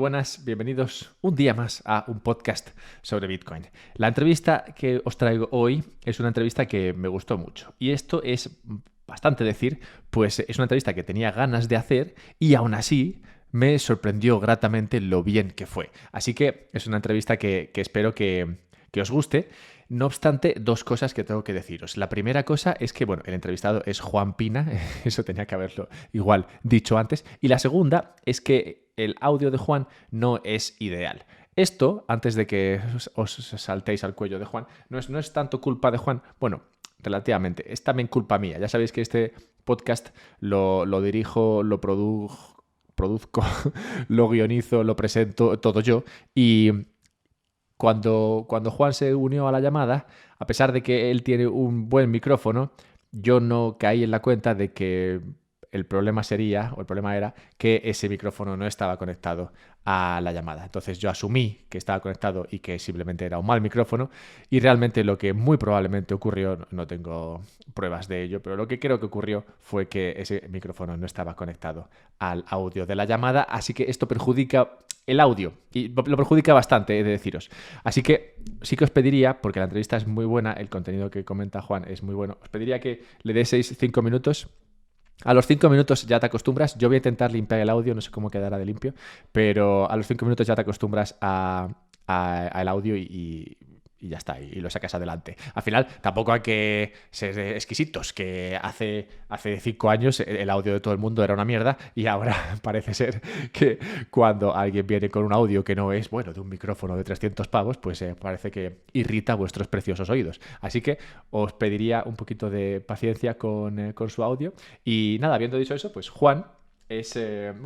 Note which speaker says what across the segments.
Speaker 1: buenas, bienvenidos un día más a un podcast sobre Bitcoin. La entrevista que os traigo hoy es una entrevista que me gustó mucho y esto es bastante decir, pues es una entrevista que tenía ganas de hacer y aún así me sorprendió gratamente lo bien que fue. Así que es una entrevista que espero que os guste. No obstante, dos cosas que tengo que deciros. La primera cosa es que, bueno, el entrevistado es Juan Pina, eso tenía que haberlo igual dicho antes. Y la segunda es que el audio de Juan no es ideal. Esto, antes de que os saltéis al cuello de Juan, no es tanto culpa de Juan, bueno, relativamente, es también culpa mía. Ya sabéis que este podcast lo dirijo, lo produzco, lo guionizo, lo presento todo yo y cuando Juan se unió a la llamada, a pesar de que él tiene un buen micrófono, yo no caí en la cuenta de que el problema era que ese micrófono no estaba conectado a la llamada. Entonces yo asumí que estaba conectado y que simplemente era un mal micrófono y realmente lo que muy probablemente ocurrió, no tengo pruebas de ello, pero lo que creo que ocurrió fue que ese micrófono no estaba conectado al audio de la llamada, así que esto perjudica el audio y lo perjudica bastante, he de deciros. Así que sí que os pediría, porque la entrevista es muy buena, el contenido que comenta Juan es muy bueno, os pediría que le deseis 5 minutos. A los 5 minutos ya te acostumbras. Yo voy a intentar limpiar el audio, no sé cómo quedará de limpio, pero a los 5 minutos ya te acostumbras al audio y ya está, y lo sacas adelante. Al final, tampoco hay que ser exquisitos, que hace 5 años el audio de todo el mundo era una mierda y ahora parece ser que cuando alguien viene con un audio que no es, bueno, de un micrófono de 300 pavos, pues parece que irrita vuestros preciosos oídos. Así que os pediría un poquito de paciencia con su audio. Y nada, habiendo dicho eso, pues Juan es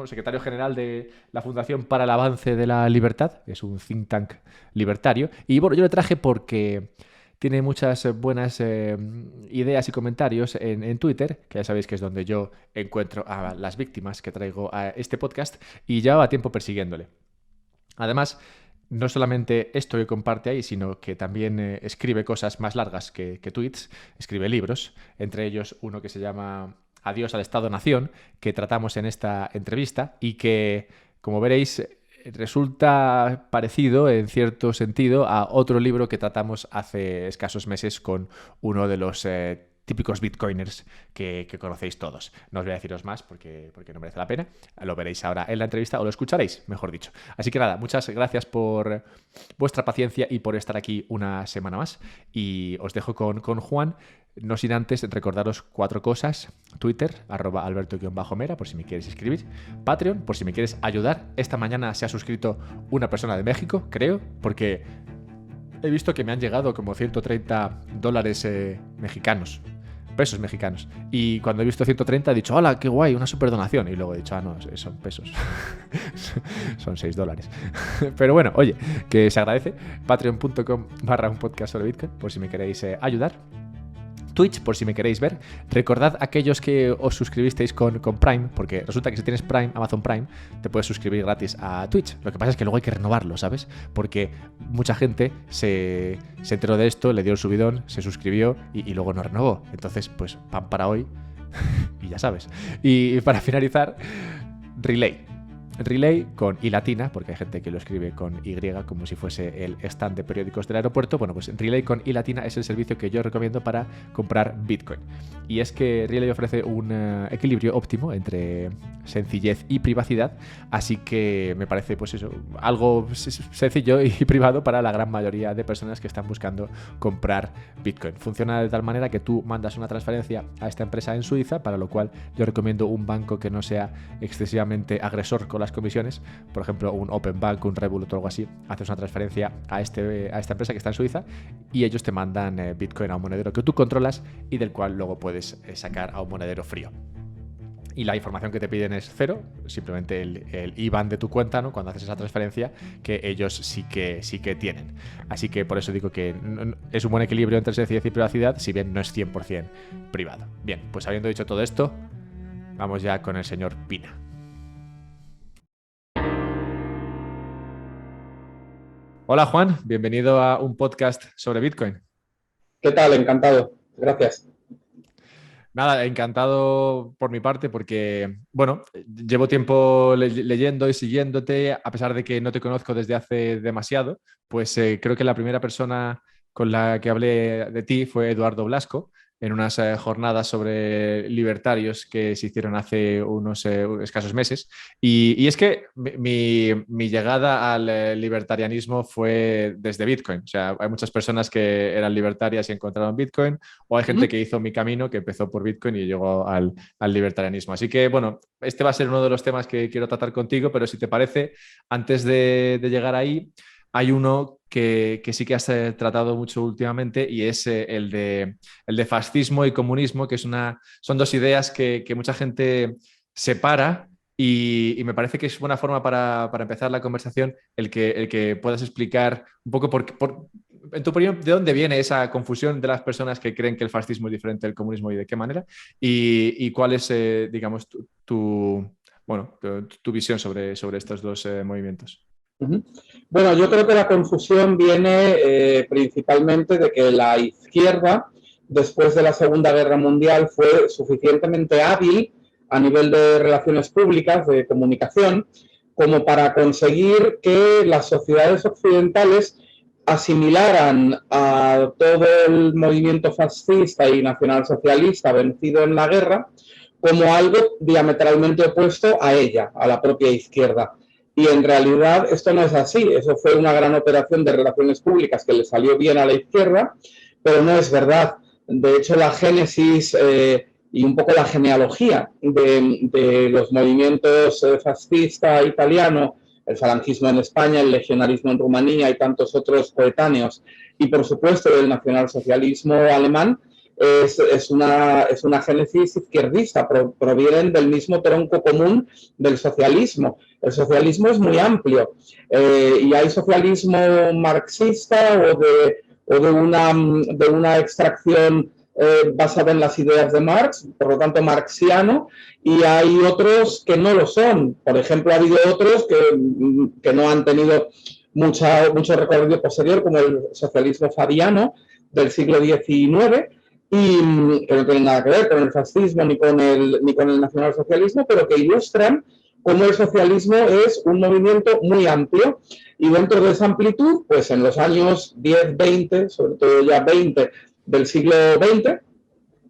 Speaker 1: secretario general de la Fundación para el Avance de la Libertad, que es un think tank libertario. Y bueno, yo le traje porque tiene muchas buenas ideas y comentarios en Twitter, que ya sabéis que es donde yo encuentro a las víctimas que traigo a este podcast, y llevaba tiempo persiguiéndole. Además, no solamente esto que comparte ahí, sino que también escribe cosas más largas que tweets, escribe libros, entre ellos uno que se llama Adiós al Estado-Nación, que tratamos en esta entrevista y que, como veréis, resulta parecido en cierto sentido a otro libro que tratamos hace escasos meses con uno de los típicos bitcoiners que conocéis todos. No os voy a deciros más porque no merece la pena. Lo veréis ahora en la entrevista o lo escucharéis, mejor dicho. Así que nada, muchas gracias por vuestra paciencia y por estar aquí una semana más. Y os dejo con Juan. No sin antes recordaros 4 cosas. Twitter, @alberto_mera, por si me quieres escribir. Patreon, por si me quieres ayudar. Esta mañana se ha suscrito una persona de México, creo, porque he visto que me han llegado como $130 mexicanos. Pesos mexicanos. Y cuando he visto 130 he dicho, hola, qué guay, una super donación. Y luego he dicho, no, son pesos. Son $6. Pero bueno, oye, que se agradece. Patreon.com/un podcast sobre Bitcoin, por si me queréis ayudar. Twitch, por si me queréis ver. Recordad aquellos que os suscribisteis con Prime, porque resulta que si tienes Prime, Amazon Prime, te puedes suscribir gratis a Twitch. Lo que pasa es que luego hay que renovarlo, ¿sabes? Porque mucha gente se enteró de esto, le dio el subidón, se suscribió y luego no renovó. Entonces, pues, pan para hoy y ya sabes. Y para finalizar, Relay. Relay con I latina, porque hay gente que lo escribe con Y como si fuese el stand de periódicos del aeropuerto. Bueno, pues Relay con I latina es el servicio que yo recomiendo para comprar Bitcoin. Y es que Relay ofrece un equilibrio óptimo entre sencillez y privacidad, así que me parece pues eso, algo sencillo y privado para la gran mayoría de personas que están buscando comprar Bitcoin. Funciona de tal manera que tú mandas una transferencia a esta empresa en Suiza, para lo cual yo recomiendo un banco que no sea excesivamente agresor con las comisiones, por ejemplo un Open Bank, un Revolut o algo así. Haces una transferencia a esta empresa que está en Suiza y ellos te mandan Bitcoin a un monedero que tú controlas y del cual luego puedes sacar a un monedero frío. Y la información que te piden es cero, simplemente el IBAN de tu cuenta, ¿no? Cuando haces esa transferencia, que ellos sí que tienen. Así que por eso digo que es un buen equilibrio entre sencillez y privacidad, si bien no es 100% privado. Bien, pues habiendo dicho todo esto, vamos ya con el señor Pina. Hola Juan, bienvenido a un podcast sobre Bitcoin.
Speaker 2: ¿Qué tal? Encantado. Gracias.
Speaker 1: Nada, encantado por mi parte porque, bueno, llevo tiempo leyendo y siguiéndote, a pesar de que no te conozco desde hace demasiado, pues creo que la primera persona con la que hablé de ti fue Eduardo Blasco en unas jornadas sobre libertarios que se hicieron hace unos escasos meses. Y es que mi llegada al libertarianismo fue desde Bitcoin. O sea, hay muchas personas que eran libertarias y encontraron Bitcoin, o hay gente que hizo mi camino, que empezó por Bitcoin y llegó al libertarianismo. Así que, bueno, este va a ser uno de los temas que quiero tratar contigo, pero si te parece, antes de llegar ahí, hay uno que sí que has tratado mucho últimamente y es el de fascismo y comunismo, que son dos ideas que mucha gente separa y me parece que es buena forma para empezar la conversación el que puedas explicar un poco en tu opinión, ¿de dónde viene esa confusión de las personas que creen que el fascismo es diferente del comunismo y de qué manera? Y cuál es, digamos, bueno, tu visión sobre estos dos movimientos.
Speaker 2: Ujú. Bueno, yo creo que la confusión viene principalmente de que la izquierda, después de la Segunda Guerra Mundial, fue suficientemente hábil a nivel de relaciones públicas, de comunicación, como para conseguir que las sociedades occidentales asimilaran a todo el movimiento fascista y nacionalsocialista vencido en la guerra como algo diametralmente opuesto a ella, a la propia izquierda. Y en realidad esto no es así. Eso fue una gran operación de relaciones públicas que le salió bien a la izquierda, pero no es verdad. De hecho, la génesis y un poco la genealogía de los movimientos fascista italiano, el falangismo en España, el legionarismo en Rumanía y tantos otros coetáneos, y por supuesto el nacionalsocialismo alemán, es una génesis izquierdista, provienen del mismo tronco común del socialismo. El socialismo es muy amplio y hay socialismo marxista o de una extracción basada en las ideas de Marx, por lo tanto marxiano, y hay otros que no lo son. Por ejemplo, ha habido otros que no han tenido mucho recorrido posterior, como el socialismo fabiano del siglo XIX, y que no tienen nada que ver con el fascismo ni con el nacionalsocialismo, pero que ilustran cómo el socialismo es un movimiento muy amplio y dentro de esa amplitud, pues en los años 10, 20, sobre todo ya 20 del siglo XX,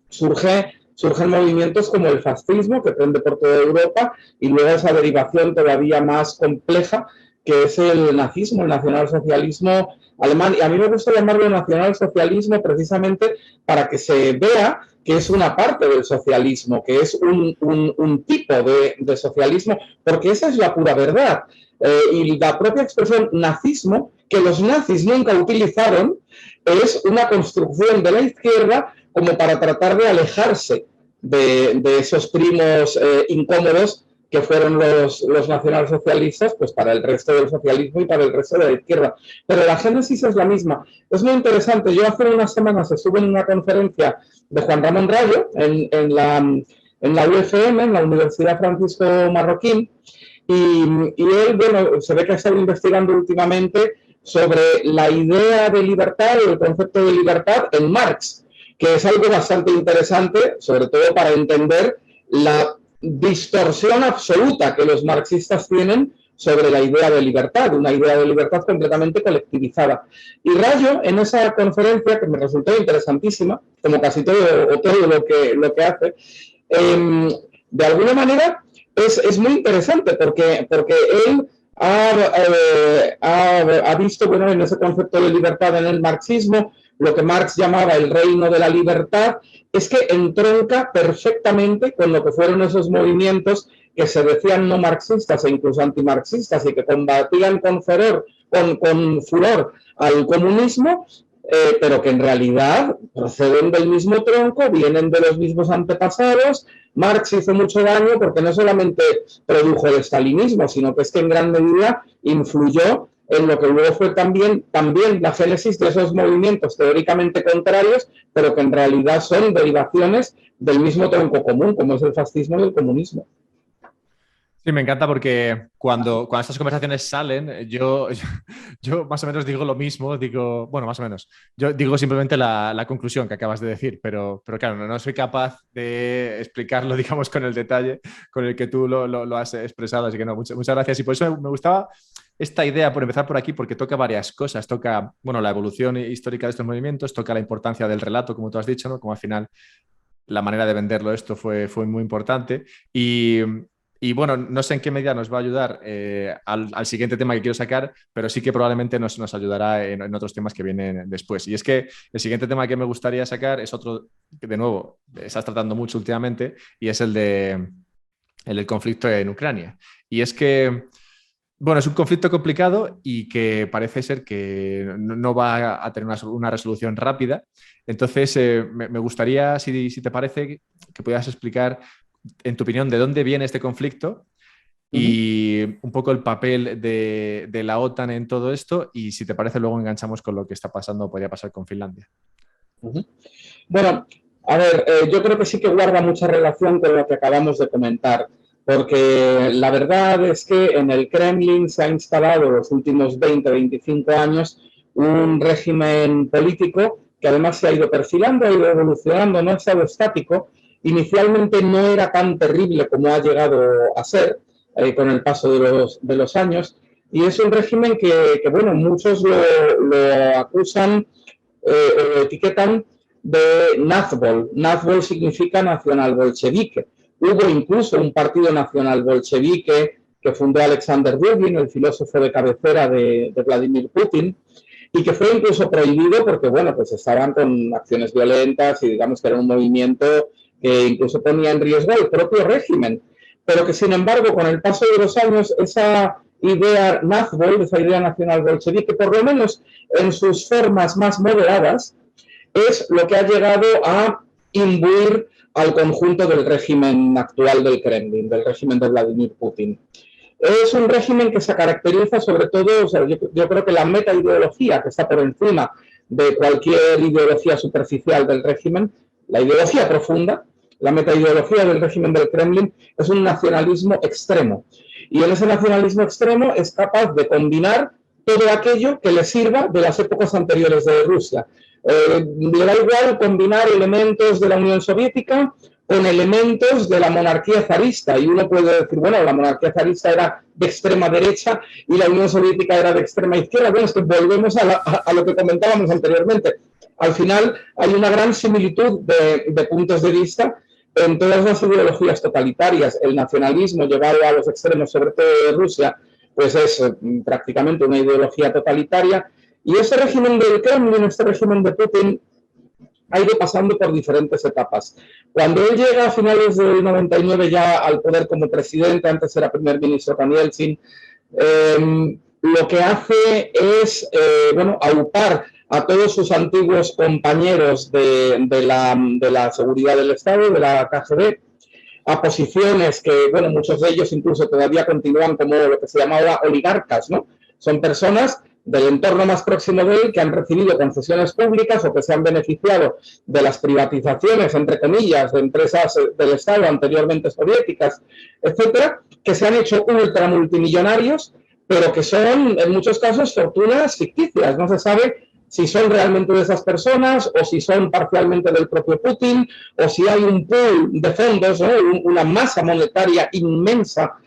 Speaker 2: surgen movimientos como el fascismo, que prende por toda Europa, y luego esa derivación todavía más compleja, que es el nazismo, el nacionalsocialismo alemán. Y a mí me gusta llamarlo nacionalsocialismo precisamente para que se vea que es una parte del socialismo, que es un tipo de socialismo, porque esa es la pura verdad. Y la propia expresión nazismo, que los nazis nunca utilizaron, es una construcción de la izquierda como para tratar de alejarse de esos primos incómodos que fueron los nacionalsocialistas, pues para el resto del socialismo y para el resto de la izquierda. Pero la génesis es la misma. Es muy interesante. Yo hace unas semanas estuve en una conferencia de Juan Ramón Rayo en la UFM, en la Universidad Francisco Marroquín, y él, bueno, se ve que ha estado investigando últimamente sobre la idea de libertad o el concepto de libertad en Marx, que es algo bastante interesante, sobre todo para entender la distorsión absoluta que los marxistas tienen sobre la idea de libertad, una idea de libertad completamente colectivizada. Y Rayo, en esa conferencia, que me resultó interesantísima, como casi todo lo que hace, de alguna manera es muy interesante porque él ha visto, bueno, en ese concepto de libertad en el marxismo, lo que Marx llamaba el reino de la libertad, es que entronca perfectamente con lo que fueron esos movimientos que se decían no marxistas e incluso antimarxistas y que combatían con furor al comunismo, pero que en realidad proceden del mismo tronco, vienen de los mismos antepasados. Marx hizo mucho daño porque no solamente produjo el estalinismo, sino que es que en gran medida influyó en lo que luego fue también la génesis de esos movimientos teóricamente contrarios, pero que en realidad son derivaciones del mismo tronco común, como es el fascismo y el comunismo.
Speaker 1: Sí, me encanta porque cuando estas conversaciones salen, yo más o menos digo lo mismo, digo, bueno, más o menos, yo digo simplemente la conclusión que acabas de decir, pero claro, no soy capaz de explicarlo, digamos, con el detalle con el que tú lo has expresado, así que no, muchas gracias. Y por eso me gustaba esta idea, por empezar por aquí, porque toca varias cosas, toca, bueno, la evolución histórica de estos movimientos, toca la importancia del relato, como tú has dicho, ¿no? Como al final la manera de venderlo esto fue muy importante. Y bueno, no sé en qué medida nos va a ayudar al siguiente tema que quiero sacar, pero sí que probablemente nos ayudará en otros temas que vienen después. Y es que el siguiente tema que me gustaría sacar es otro que, de nuevo, estás tratando mucho últimamente, y es el del conflicto en Ucrania. Y es que, bueno, es un conflicto complicado y que parece ser que no va a tener una resolución rápida. Entonces, me gustaría, si te parece, que pudieras explicar, en tu opinión, de dónde viene este conflicto y un poco el papel de la OTAN en todo esto, y si te parece, luego enganchamos con lo que está pasando o podría pasar con Finlandia.
Speaker 2: Bueno, a ver, yo creo que sí que guarda mucha relación con lo que acabamos de comentar, porque la verdad es que en el Kremlin se ha instalado los últimos 20, 25 años un régimen político que además se ha ido perfilando, ha ido evolucionando, no ha estado estático. Inicialmente no era tan terrible como ha llegado a ser con el paso de los años, y es un régimen que bueno, muchos lo acusan o lo etiquetan de Nazbol. Nazbol significa nacional bolchevique. Hubo incluso un partido nacional bolchevique que fundó Alexander Dugin, el filósofo de cabecera de Vladimir Putin, y que fue incluso prohibido porque, bueno, pues estaban con acciones violentas y digamos que era un movimiento que incluso ponía en riesgo el propio régimen. Pero que, sin embargo, con el paso de los años, esa idea Nazbol, esa idea nacional bolchevique, por lo menos en sus formas más moderadas, es lo que ha llegado a imbuir al conjunto del régimen actual del Kremlin, del régimen de Vladimir Putin. Es un régimen que se caracteriza sobre todo, o sea, yo creo que la metaideología que está por encima de cualquier ideología superficial del régimen, la ideología profunda, la metaideología del régimen del Kremlin es un nacionalismo extremo. Y en ese nacionalismo extremo es capaz de combinar todo aquello que le sirva de las épocas anteriores de Rusia. Le da igual combinar elementos de la Unión Soviética con elementos de la monarquía zarista. Y uno puede decir, bueno, la monarquía zarista era de extrema derecha y la Unión Soviética era de extrema izquierda. Bueno, es que volvemos a lo que comentábamos anteriormente. Al final hay una gran similitud de puntos de vista en todas las ideologías totalitarias. El nacionalismo llevado a los extremos, sobre todo de Rusia, pues es prácticamente una ideología totalitaria. Y ese régimen del Kremlin, este régimen de Putin, ha ido pasando por diferentes etapas. Cuando él llega a finales del 99 ya al poder como presidente, antes era primer ministro con Yeltsin, lo que hace es, bueno, aupar a todos sus antiguos compañeros de la seguridad del Estado, de la KGB, a posiciones que, bueno, muchos de ellos incluso todavía continúan como lo que se llamaba oligarcas, ¿no? Son personas del entorno más próximo de él que han recibido concesiones públicas o que se han beneficiado de las privatizaciones, entre comillas, de empresas del Estado anteriormente soviéticas, etcétera, que se han hecho ultramultimillonarios, pero que son, en muchos casos, fortunas ficticias. No se sabe si son realmente de esas personas o si son parcialmente del propio Putin o si hay un pool de fondos, ¿no? Una masa monetaria inmensa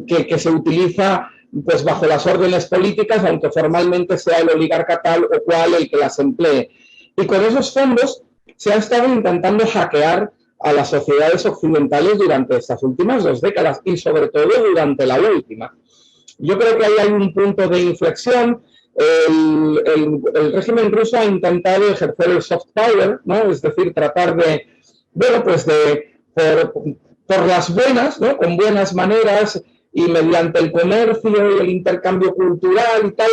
Speaker 2: que se utiliza pues bajo las órdenes políticas, aunque formalmente sea el oligarca tal o cual el que las emplee. Y con esos fondos se ha estado intentando hackear a las sociedades occidentales durante estas últimas 2 décadas y sobre todo durante la última. Yo creo que ahí hay un punto de inflexión. El régimen ruso ha intentado ejercer el soft power, ¿no? Es decir, tratar de, bueno, pues por las buenas, ¿no? Con buenas maneras y mediante el comercio y el intercambio cultural y tal,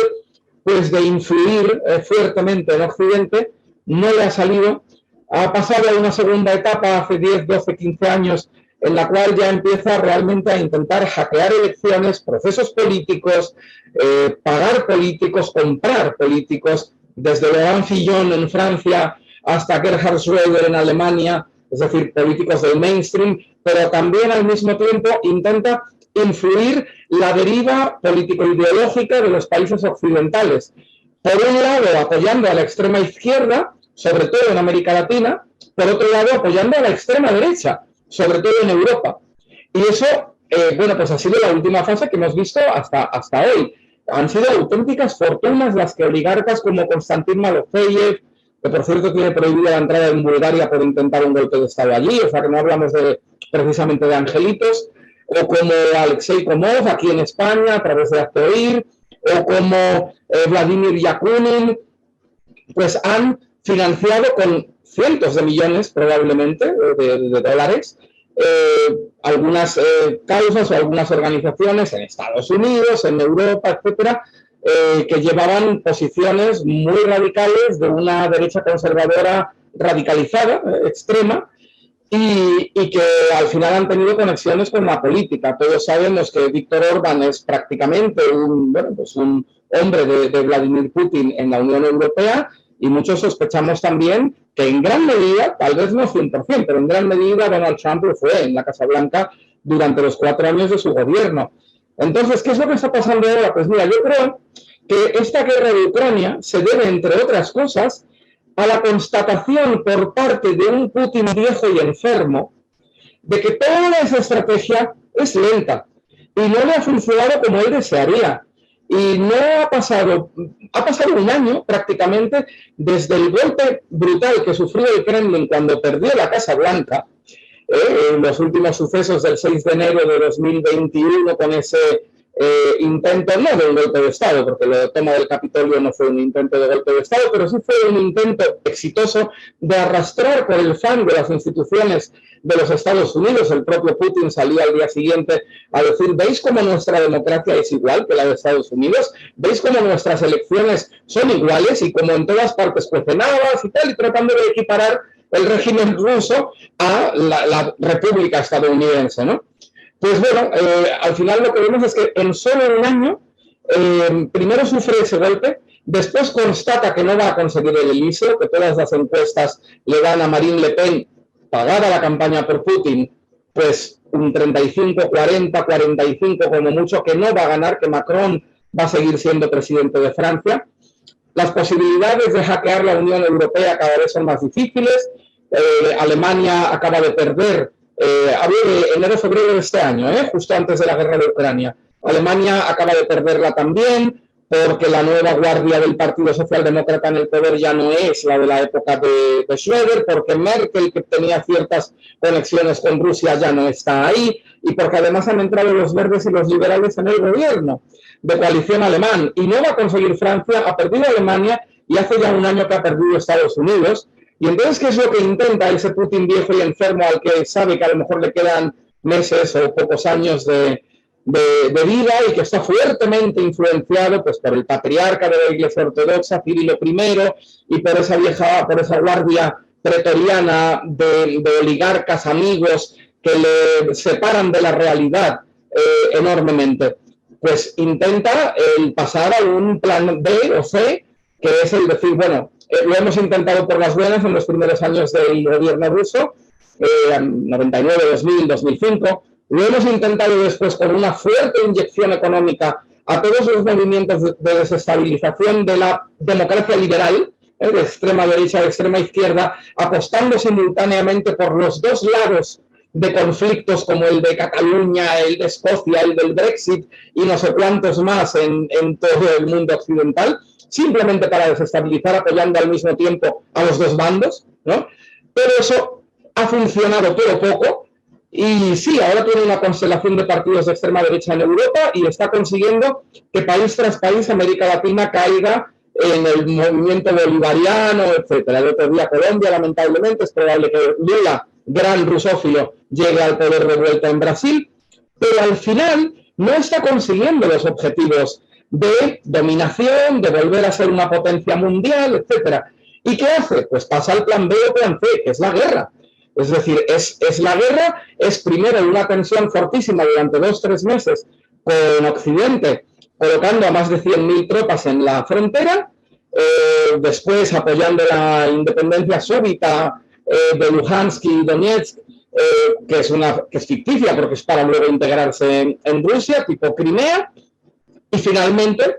Speaker 2: pues de influir fuertemente en Occidente. No le ha salido. Ha pasado a una segunda etapa hace 10, 12, 15 años en la cual ya empieza realmente a intentar hackear elecciones, procesos políticos, pagar políticos, comprar políticos, desde Laurent Fillon en Francia hasta Gerhard Schröder en Alemania, es decir, políticos del mainstream, pero también al mismo tiempo intenta influir la deriva político-ideológica de los países occidentales. Por un lado, apoyando a la extrema izquierda, sobre todo en América Latina, por otro lado, apoyando a la extrema derecha, sobre todo en Europa. Y eso, bueno, pues ha sido la última fase que hemos visto hasta hoy. Han sido auténticas fortunas las que oligarcas como Konstantin Malofeyev, que por cierto tiene prohibida la entrada en Bulgaria por intentar un golpe de Estado allí, o sea que no hablamos precisamente de angelitos, o como Alexei Komov aquí en España a través de Actoir, o como Vladimir Yakunin, pues han financiado con cientos de millones probablemente de dólares algunas causas o algunas organizaciones en Estados Unidos, en Europa, etcétera, que llevaban posiciones muy radicales de una derecha conservadora radicalizada, extrema, y que al final han tenido conexiones con la política. Todos sabemos que Víctor Orbán es prácticamente un hombre de Vladimir Putin en la Unión Europea, y muchos sospechamos también que en gran medida, tal vez no 100%, pero en gran medida Donald Trump lo fue en la Casa Blanca durante los 4 años de su gobierno. Entonces, ¿qué es lo que está pasando ahora? Pues mira, yo creo que esta guerra de Ucrania se debe, entre otras cosas, a la constatación por parte de un Putin viejo y enfermo de que toda esa estrategia es lenta y no le ha funcionado como él desearía. Y no ha pasado un año prácticamente desde el golpe brutal que sufrió el Kremlin cuando perdió la Casa Blanca, en los últimos sucesos del 6 de enero de 2021 con ese intento, no de un golpe de Estado, porque la toma del Capitolio no fue un intento de golpe de Estado, pero sí fue un intento exitoso de arrastrar por el fango las instituciones de los Estados Unidos. El propio Putin salía al día siguiente a decir: ¿veis cómo nuestra democracia es igual que la de Estados Unidos? ¿Veis cómo nuestras elecciones son iguales y como en todas partes cuecen habas y tal? Y tratando de equiparar el régimen ruso a la República estadounidense, ¿no? Pues bueno, al final lo que vemos es que en solo un año, primero sufre ese golpe, después constata que no va a conseguir el Elíseo, que todas las encuestas le dan a Marine Le Pen, pagada la campaña por Putin, pues un 35, 40, 45 como mucho, que no va a ganar, que Macron va a seguir siendo presidente de Francia. Las posibilidades de hackear la Unión Europea cada vez son más difíciles. Alemania acaba de perder, hablo de enero-febrero de este año, justo antes de la guerra de Ucrania. Alemania acaba de perderla también porque la nueva guardia del Partido Socialdemócrata en el poder ya no es la de la época de Schröder, porque Merkel, que tenía ciertas conexiones con Rusia, ya no está ahí, y porque además han entrado los verdes y los liberales en el gobierno de coalición alemán, y no va a conseguir Francia, ha perdido Alemania, y hace ya un año que ha perdido Estados Unidos. Y entonces, ¿qué es lo que intenta ese Putin viejo y enfermo al que sabe que a lo mejor le quedan meses o pocos años de vida y que está fuertemente influenciado pues por el patriarca de la Iglesia Ortodoxa, Cirilo I, y por esa guardia pretoriana de oligarcas amigos que le separan de la realidad enormemente? Pues intenta pasar a un plan B o C, que es el decir, bueno, lo hemos intentado por las buenas en los primeros años del gobierno ruso, 99, 2000, 2005. Lo hemos intentado después con una fuerte inyección económica a todos los movimientos de desestabilización de la democracia liberal, de extrema derecha, de extrema izquierda, apostando simultáneamente por los dos lados de conflictos como el de Cataluña, el de Escocia, el del Brexit y no sé cuántos más en todo el mundo occidental, simplemente para desestabilizar, apoyando al mismo tiempo a los dos bandos, ¿no? Pero eso ha funcionado pero poco, y sí, ahora tiene una constelación de partidos de extrema derecha en Europa y está consiguiendo que país tras país América Latina caiga en el movimiento bolivariano, etcétera. El otro día Colombia, lamentablemente, es probable que Lula, gran rusófilo, llegue al poder de vuelta en Brasil, pero al final no está consiguiendo los objetivos de dominación, de volver a ser una potencia mundial, etcétera. ¿Y qué hace? Pues pasa al plan B o plan C, que es la guerra. Es decir, es la guerra, es primero una tensión fortísima durante 2-3 meses con Occidente, colocando a más de 100.000 tropas en la frontera, después apoyando la independencia súbita de Luhansk y Donetsk que es ficticia porque es para luego integrarse en Rusia, tipo Crimea, y finalmente,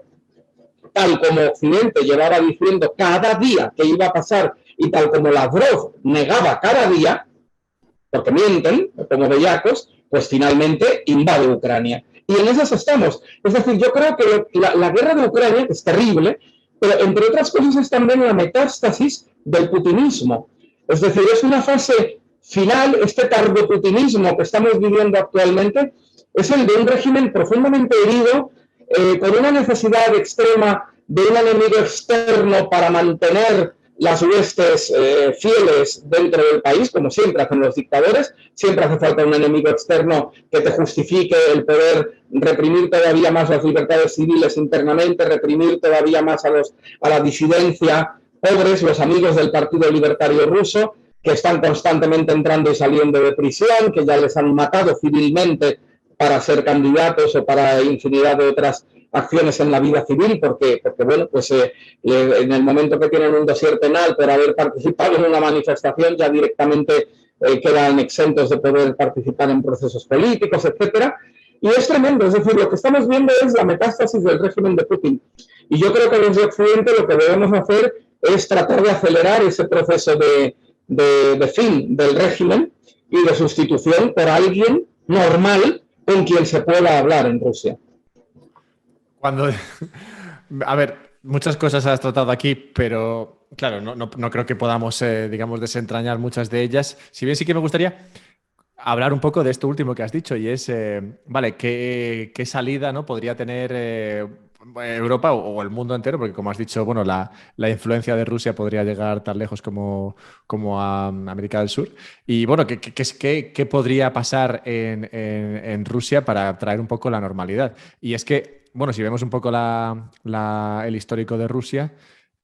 Speaker 2: tal como Occidente llevaba diciendo cada día que iba a pasar y tal como Lavrov negaba cada día, porque mienten, como bellacos, pues finalmente invade Ucrania. Y en esas estamos. Es decir, yo creo que la guerra de Ucrania, que es terrible, pero entre otras cosas es también la metástasis del putinismo. Es decir, es una fase final, este tardoputinismo que estamos viviendo actualmente, es el de un régimen profundamente herido, con una necesidad extrema de un enemigo externo para mantener las huestes fieles dentro del país, como siempre hacen los dictadores. Siempre hace falta un enemigo externo que te justifique el poder reprimir todavía más las libertades civiles internamente, reprimir todavía más a la disidencia. Pobres los amigos del Partido Libertario Ruso, que están constantemente entrando y saliendo de prisión, que ya les han matado civilmente para ser candidatos o para infinidad de otras acciones en la vida civil, porque bueno, pues en el momento que tienen un dossier penal por haber participado en una manifestación, ya directamente quedan exentos de poder participar en procesos políticos, etcétera. Y es tremendo, es decir, lo que estamos viendo es la metástasis del régimen de Putin. Y yo creo que desde Occidente lo que debemos hacer es tratar de acelerar ese proceso de fin del régimen y de sustitución por alguien normal con quien se pueda hablar en Rusia.
Speaker 1: A ver, muchas cosas has tratado aquí, pero claro, no creo que podamos, digamos, desentrañar muchas de ellas. Si bien sí que me gustaría hablar un poco de esto último que has dicho, y es, vale, ¿qué salida, ¿no?, podría tener Europa o el mundo entero? Porque como has dicho, bueno, la influencia de Rusia podría llegar tan lejos como a América del Sur. Y bueno, ¿qué podría pasar en Rusia para traer un poco la normalidad? Y es que, bueno, si vemos un poco el histórico de Rusia,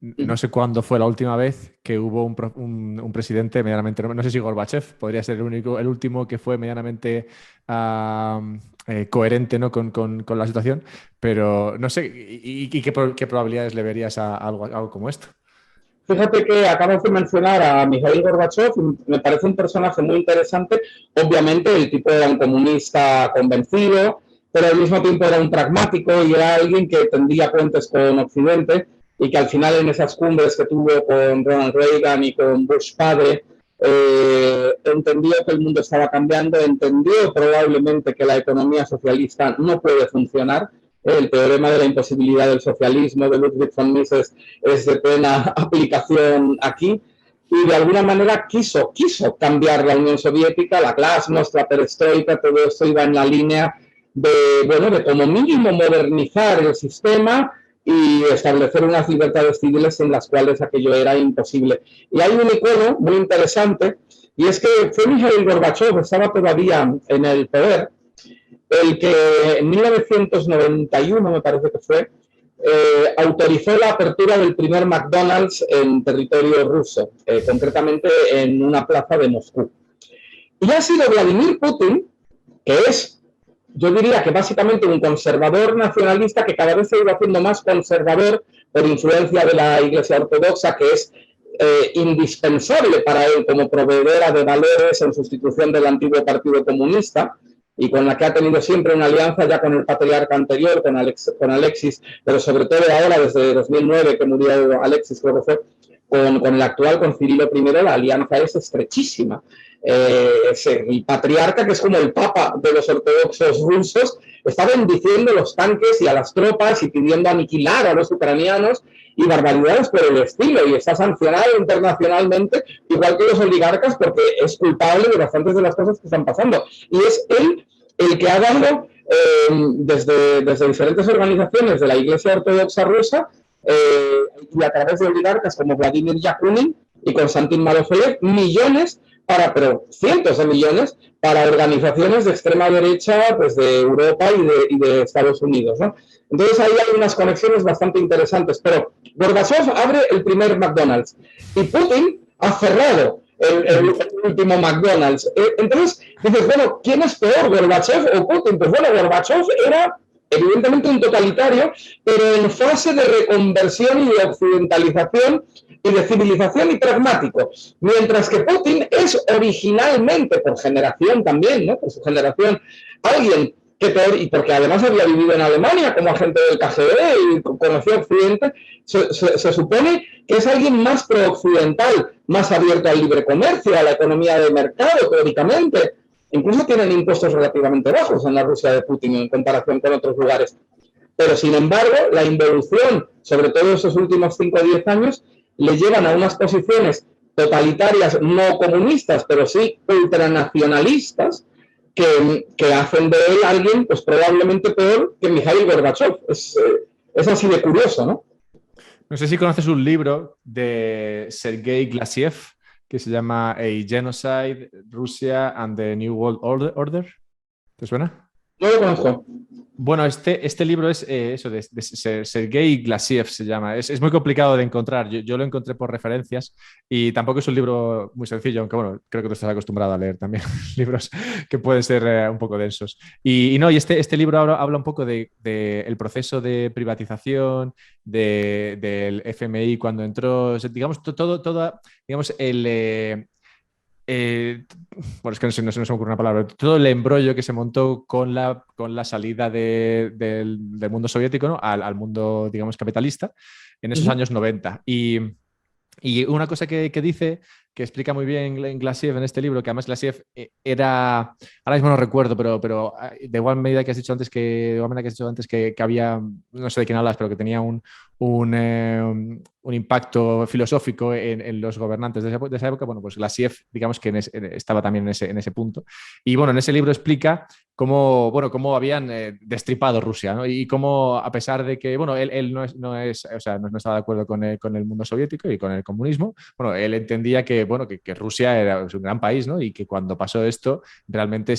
Speaker 1: no sé cuándo fue la última vez que hubo un presidente medianamente... No sé si Gorbachev podría ser el último que fue medianamente coherente, ¿no?, con la situación, pero no sé, ¿y qué probabilidades le verías a algo como esto?
Speaker 2: Fíjate que acabas de mencionar a Mikhail Gorbachev, me parece un personaje muy interesante. Obviamente el tipo era un comunista convencido, pero al mismo tiempo era un pragmático y era alguien que tendía puentes con Occidente y que al final en esas cumbres que tuvo con Ronald Reagan y con Bush padre, entendió que el mundo estaba cambiando, entendió probablemente que la economía socialista no puede funcionar. El teorema de la imposibilidad del socialismo de Ludwig von Mises es de plena aplicación aquí, y de alguna manera quiso cambiar la Unión Soviética, la glasnost, la perestroika, todo esto iba en la línea de como mínimo modernizar el sistema y establecer unas libertades civiles en las cuales aquello era imposible. Y hay un icono muy interesante, y es que fue Mikhail Gorbachev, estaba todavía en el poder, el que en 1991, me parece que fue, autorizó la apertura del primer McDonald's en territorio ruso, concretamente en una plaza de Moscú. Y ha sido Vladimir Putin, que es, yo diría que básicamente un conservador nacionalista que cada vez se ha ido haciendo más conservador por influencia de la Iglesia Ortodoxa, que es indispensable para él como proveedora de valores en sustitución del antiguo Partido Comunista, y con la que ha tenido siempre una alianza ya con el patriarca anterior, con Alexis, pero sobre todo ahora, desde 2009, que murió Alexis, creo que fue, con el actual, con Cirilo I, la alianza es estrechísima. El patriarca, que es como el papa de los ortodoxos rusos, está bendiciendo los tanques y a las tropas y pidiendo aniquilar a los ucranianos y barbaridades por el estilo, y está sancionado internacionalmente, igual que los oligarcas, porque es culpable de bastantes de las cosas que están pasando. Y es él el que ha dado, desde diferentes organizaciones de la Iglesia Ortodoxa rusa, y a través de oligarcas como Vladimir Yakunin y Konstantin Malofeyev, millones, pero cientos de millones, para organizaciones de extrema derecha, pues de Europa y de Estados Unidos, ¿no? Entonces ahí hay unas conexiones bastante interesantes, pero Gorbachev abre el primer McDonald's y Putin ha cerrado el último McDonald's. Entonces dices, bueno, ¿quién es peor, Gorbachev o Putin? Pues bueno, Gorbachev era evidentemente un totalitario, pero en fase de reconversión y de occidentalización y de civilización y pragmático, mientras que Putin es originalmente, por generación también, ¿no? Por su generación, alguien y porque además había vivido en Alemania como agente del KGB y conoció Occidente, se supone que es alguien más pro-occidental, más abierto al libre comercio, a la economía de mercado, teóricamente. Incluso tienen impuestos relativamente bajos en la Rusia de Putin en comparación con otros lugares. Pero, sin embargo, la involución, sobre todo esos últimos 5 o 10 años, le llevan a unas posiciones totalitarias, no comunistas, pero sí ultranacionalistas, que hacen de él alguien pues probablemente peor que Mikhail Gorbachev. Es así de curioso, ¿no?
Speaker 1: No sé si conoces un libro de Sergei Glassiev que se llama A Genocide, Russia and the New World Order. ¿Te suena?
Speaker 2: No lo conozco.
Speaker 1: Bueno, este libro es eso, de Sergei Glassiev se llama. Es muy complicado de encontrar. Yo lo encontré por referencias y tampoco es un libro muy sencillo, aunque bueno, creo que tú estás acostumbrado a leer también libros que pueden ser un poco densos. Y este libro habla un poco del proceso de privatización del FMI cuando entró, digamos, digamos, bueno, es que no se me ocurre una palabra, todo el embrollo que se montó con la salida del mundo soviético, ¿no? al mundo, digamos, capitalista en esos años 90. Y una cosa que dice, que explica muy bien Glassiev en este libro, que además Glassiev era, ahora mismo no recuerdo, pero de igual medida que has dicho antes que había, no sé de quién hablas, pero que tenía un impacto filosófico en los gobernantes de esa época, bueno, pues Glassiev, digamos que estaba también en ese punto. Y bueno, en ese libro explica cómo habían destripado Rusia, ¿no? Y cómo, a pesar de que, bueno, él no estaba de acuerdo con el mundo soviético y con el comunismo, bueno, él entendía que Rusia era un gran país, ¿no? Y que cuando pasó esto, realmente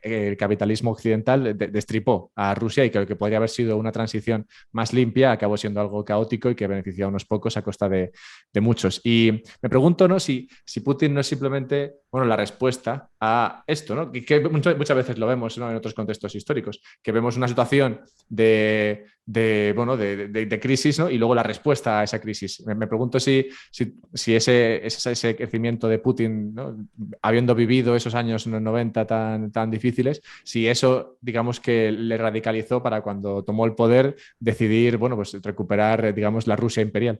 Speaker 1: el capitalismo occidental destripó a Rusia y que podría haber sido una transición más limpia, acabó siendo algo caótico y que benefició a unos pocos a costa de muchos. Y me pregunto, ¿no? si Putin no es simplemente, bueno, la respuesta a esto, ¿no? Que muchas veces lo vemos, ¿no? En otros contextos históricos, que vemos una situación de crisis, ¿no? Y luego la respuesta a esa crisis. Me pregunto si ese crecimiento de Putin, ¿no? Habiendo vivido esos años 90 tan difíciles, si eso, digamos, que le radicalizó para cuando tomó el poder decidir, bueno, pues recuperar, digamos, la Rusia imperial.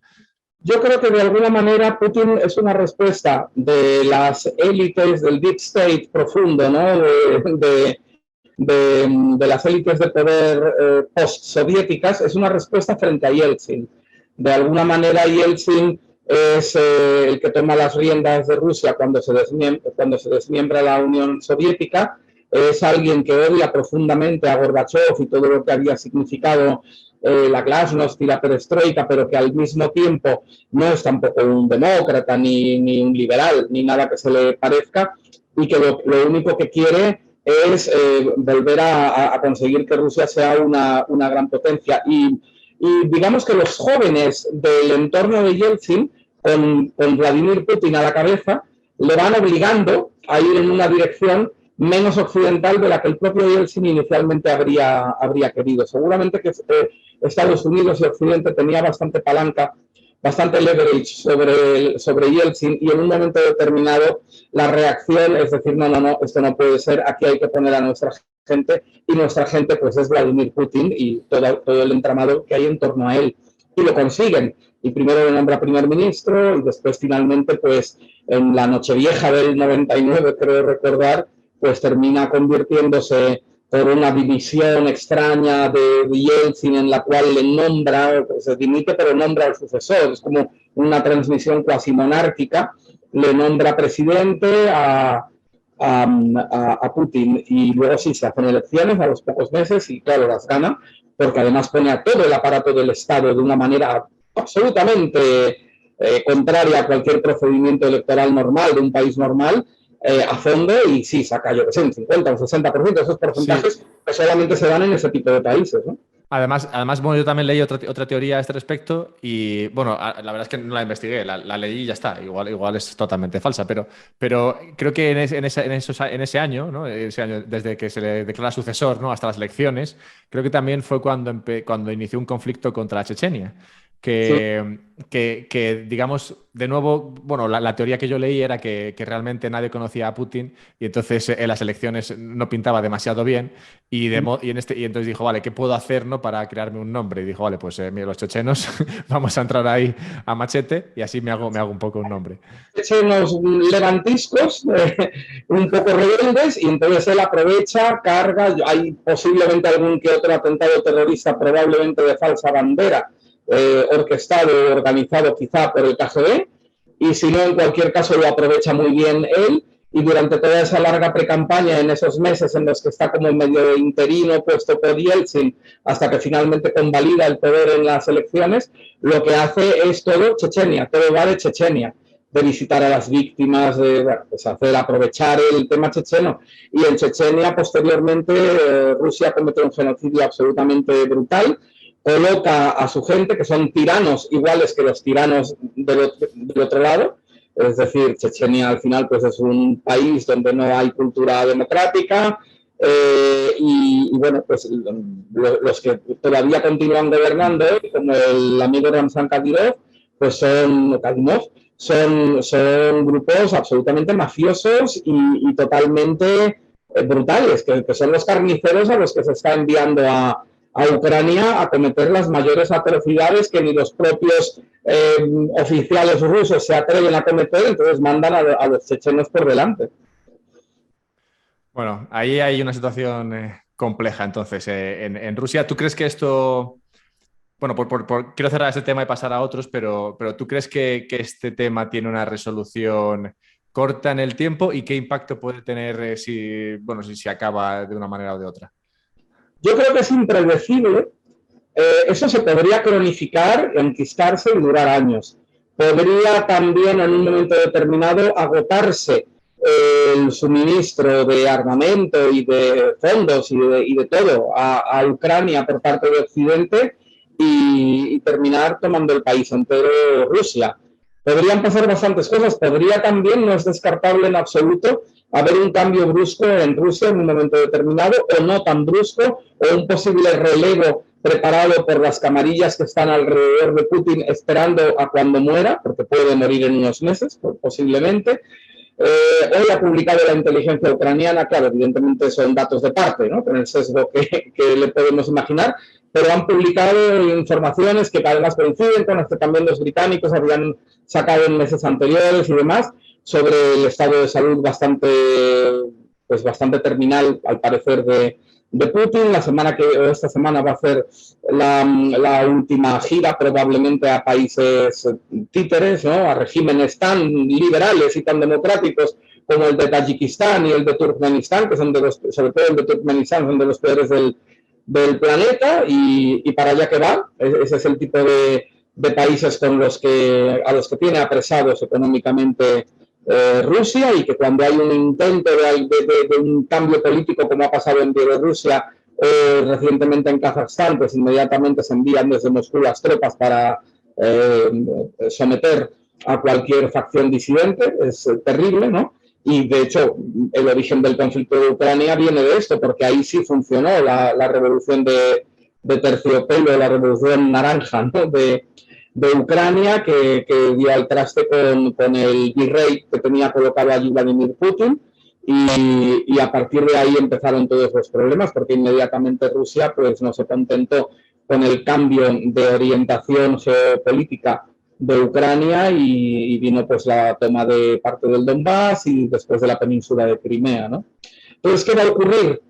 Speaker 2: Yo creo que de alguna manera Putin es una respuesta de las élites del deep state profundo, ¿no? de las élites de poder post-soviéticas, es una respuesta frente a Yeltsin. De alguna manera Yeltsin es el que toma las riendas de Rusia cuando se desmiembra la Unión Soviética, es alguien que odia profundamente a Gorbachev y todo lo que había significado la glasnost y la perestroika, pero que al mismo tiempo no es tampoco un demócrata ni un liberal, ni nada que se le parezca, y que lo único que quiere es volver a conseguir que Rusia sea una gran potencia. Y digamos que los jóvenes del entorno de Yeltsin, con Vladimir Putin a la cabeza, le van obligando a ir en una dirección menos occidental de la que el propio Yeltsin inicialmente habría querido. Seguramente que Estados Unidos y Occidente tenía bastante palanca, bastante leverage sobre Yeltsin, y en un momento determinado la reacción es decir, no, esto no puede ser, aquí hay que poner a nuestra gente, y nuestra gente pues es Vladimir Putin y todo el entramado que hay en torno a él. Y lo consiguen. Y primero le nombra primer ministro y después finalmente pues en la Nochevieja del 99, creo recordar, pues termina convirtiéndose por una división extraña de Yeltsin en la cual le nombra, pues se dimite pero nombra al sucesor, es como una transmisión cuasi monárquica, le nombra presidente a Putin, y luego sí se hacen elecciones a los pocos meses y claro, las gana, porque además pone a todo el aparato del Estado de una manera absolutamente contraria a cualquier procedimiento electoral normal de un país normal, a fondo, y sí, saca, yo que sé, un 50 o un 60% de esos porcentajes, sí, que solamente se dan en ese tipo de países, ¿no?
Speaker 1: Además, bueno, yo también leí otra teoría a este respecto y, bueno, la verdad es que no la investigué, la leí y ya está, igual es totalmente falsa, pero creo que en ese año, ¿no? Ese año, desde que se le declara sucesor, ¿no? Hasta las elecciones, creo que también fue cuando inició un conflicto contra Chechenia.
Speaker 2: Sí.
Speaker 1: digamos, de nuevo, bueno, la teoría que yo leí era que realmente nadie conocía a Putin y entonces en las elecciones no pintaba demasiado bien y entonces dijo, vale, ¿qué puedo hacer, no, para crearme un nombre? Y dijo, vale, pues mira, los chechenos, vamos a entrar ahí a machete y así me hago un poco un nombre.
Speaker 2: Hecho unos levantiscos un poco rebeldes y entonces él aprovecha, carga, hay posiblemente algún que otro atentado terrorista, probablemente de falsa bandera, orquestado o organizado quizá por el KGB, y si no, en cualquier caso lo aprovecha muy bien él, y durante toda esa larga precampaña, en esos meses en los que está como medio de interino puesto por Yeltsin, hasta que finalmente convalida el poder en las elecciones, lo que hace es todo Chechenia, todo va de Chechenia, de visitar a las víctimas, de bueno, pues hacer aprovechar el tema checheno. Y en Chechenia, posteriormente, Rusia comete un genocidio absolutamente brutal, coloca a su gente, que son tiranos iguales que los tiranos del otro lado, es decir, Chechenia al final pues es un país donde no hay cultura democrática, y bueno, pues los que todavía continúan gobernando, como el amigo Ramzan Kadyrov, pues son grupos absolutamente mafiosos y totalmente brutales, que son los carniceros a los que se está enviando a Ucrania a cometer las mayores atrocidades que ni los propios oficiales rusos se atreven a cometer, entonces mandan a los chechenos por delante.
Speaker 1: Bueno, ahí hay una situación compleja entonces en Rusia. ¿Tú crees que esto... Bueno, quiero cerrar este tema y pasar a otros, pero ¿tú crees que este tema tiene una resolución corta en el tiempo y qué impacto puede tener si se acaba de una manera o de otra?
Speaker 2: Yo creo que es impredecible. Eso se podría cronificar, enquistarse y durar años. Podría también en un momento determinado agotarse el suministro de armamento y de fondos y de todo a Ucrania por parte de Occidente y terminar tomando el país entero Rusia. Podrían pasar bastantes cosas. Podría también, no es descartable en absoluto, haber un cambio brusco en Rusia en un momento determinado o no tan brusco o un posible relevo preparado por las camarillas que están alrededor de Putin esperando a cuando muera, porque puede morir en unos meses, posiblemente. Hoy ha publicado la inteligencia ucraniana, claro, evidentemente son datos de parte, ¿no? Con el sesgo que le podemos imaginar, pero han publicado informaciones que además coinciden con las que también los británicos habían sacado en meses anteriores y demás, sobre el estado de salud bastante terminal, al parecer, de Putin. Esta semana va a hacer la última gira probablemente a países títeres, ¿no? A regímenes tan liberales y tan democráticos como el de Tayikistán y el de Turkmenistán, que son sobre todo el de Turkmenistán, son de los peores del planeta, y para allá que va. Ese es el tipo de países a los que tiene apresados económicamente Rusia, y que cuando hay un intento de un cambio político, como ha pasado en Bielorrusia o recientemente en Kazajstán, pues inmediatamente se envían desde Moscú las tropas para someter a cualquier facción disidente. Es terrible, ¿no? Y de hecho, el origen del conflicto de Ucrania viene de esto, porque ahí sí funcionó la revolución de terciopelo, la revolución naranja, ¿no? de Ucrania, que dio al traste con el virrey que tenía colocado allí Vladimir Putin, y a partir de ahí empezaron todos los problemas, porque inmediatamente Rusia pues no se contentó con el cambio de orientación geopolítica de Ucrania y vino pues la toma de parte del Donbass y después de la península de Crimea, ¿no? Entonces, ¿qué va a ocurrir?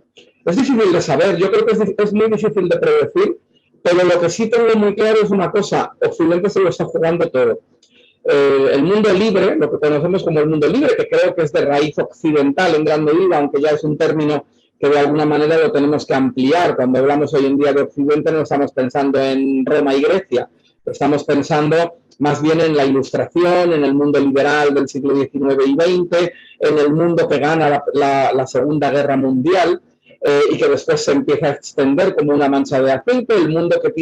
Speaker 2: Es difícil de saber, yo creo que es muy difícil de predecir, pero lo que sí tengo muy claro es una cosa: Occidente se lo está jugando todo. El mundo libre, lo que conocemos como el mundo libre, que creo que es de raíz occidental en gran medida, aunque ya es un término que de alguna manera lo tenemos que ampliar. Cuando hablamos hoy en día de Occidente no estamos pensando en Roma y Grecia, estamos pensando más bien en la Ilustración, en el mundo liberal del siglo XIX y XX, en el mundo que gana la Segunda Guerra Mundial, y que después se empieza a extender como una mancha de aceite, el mundo que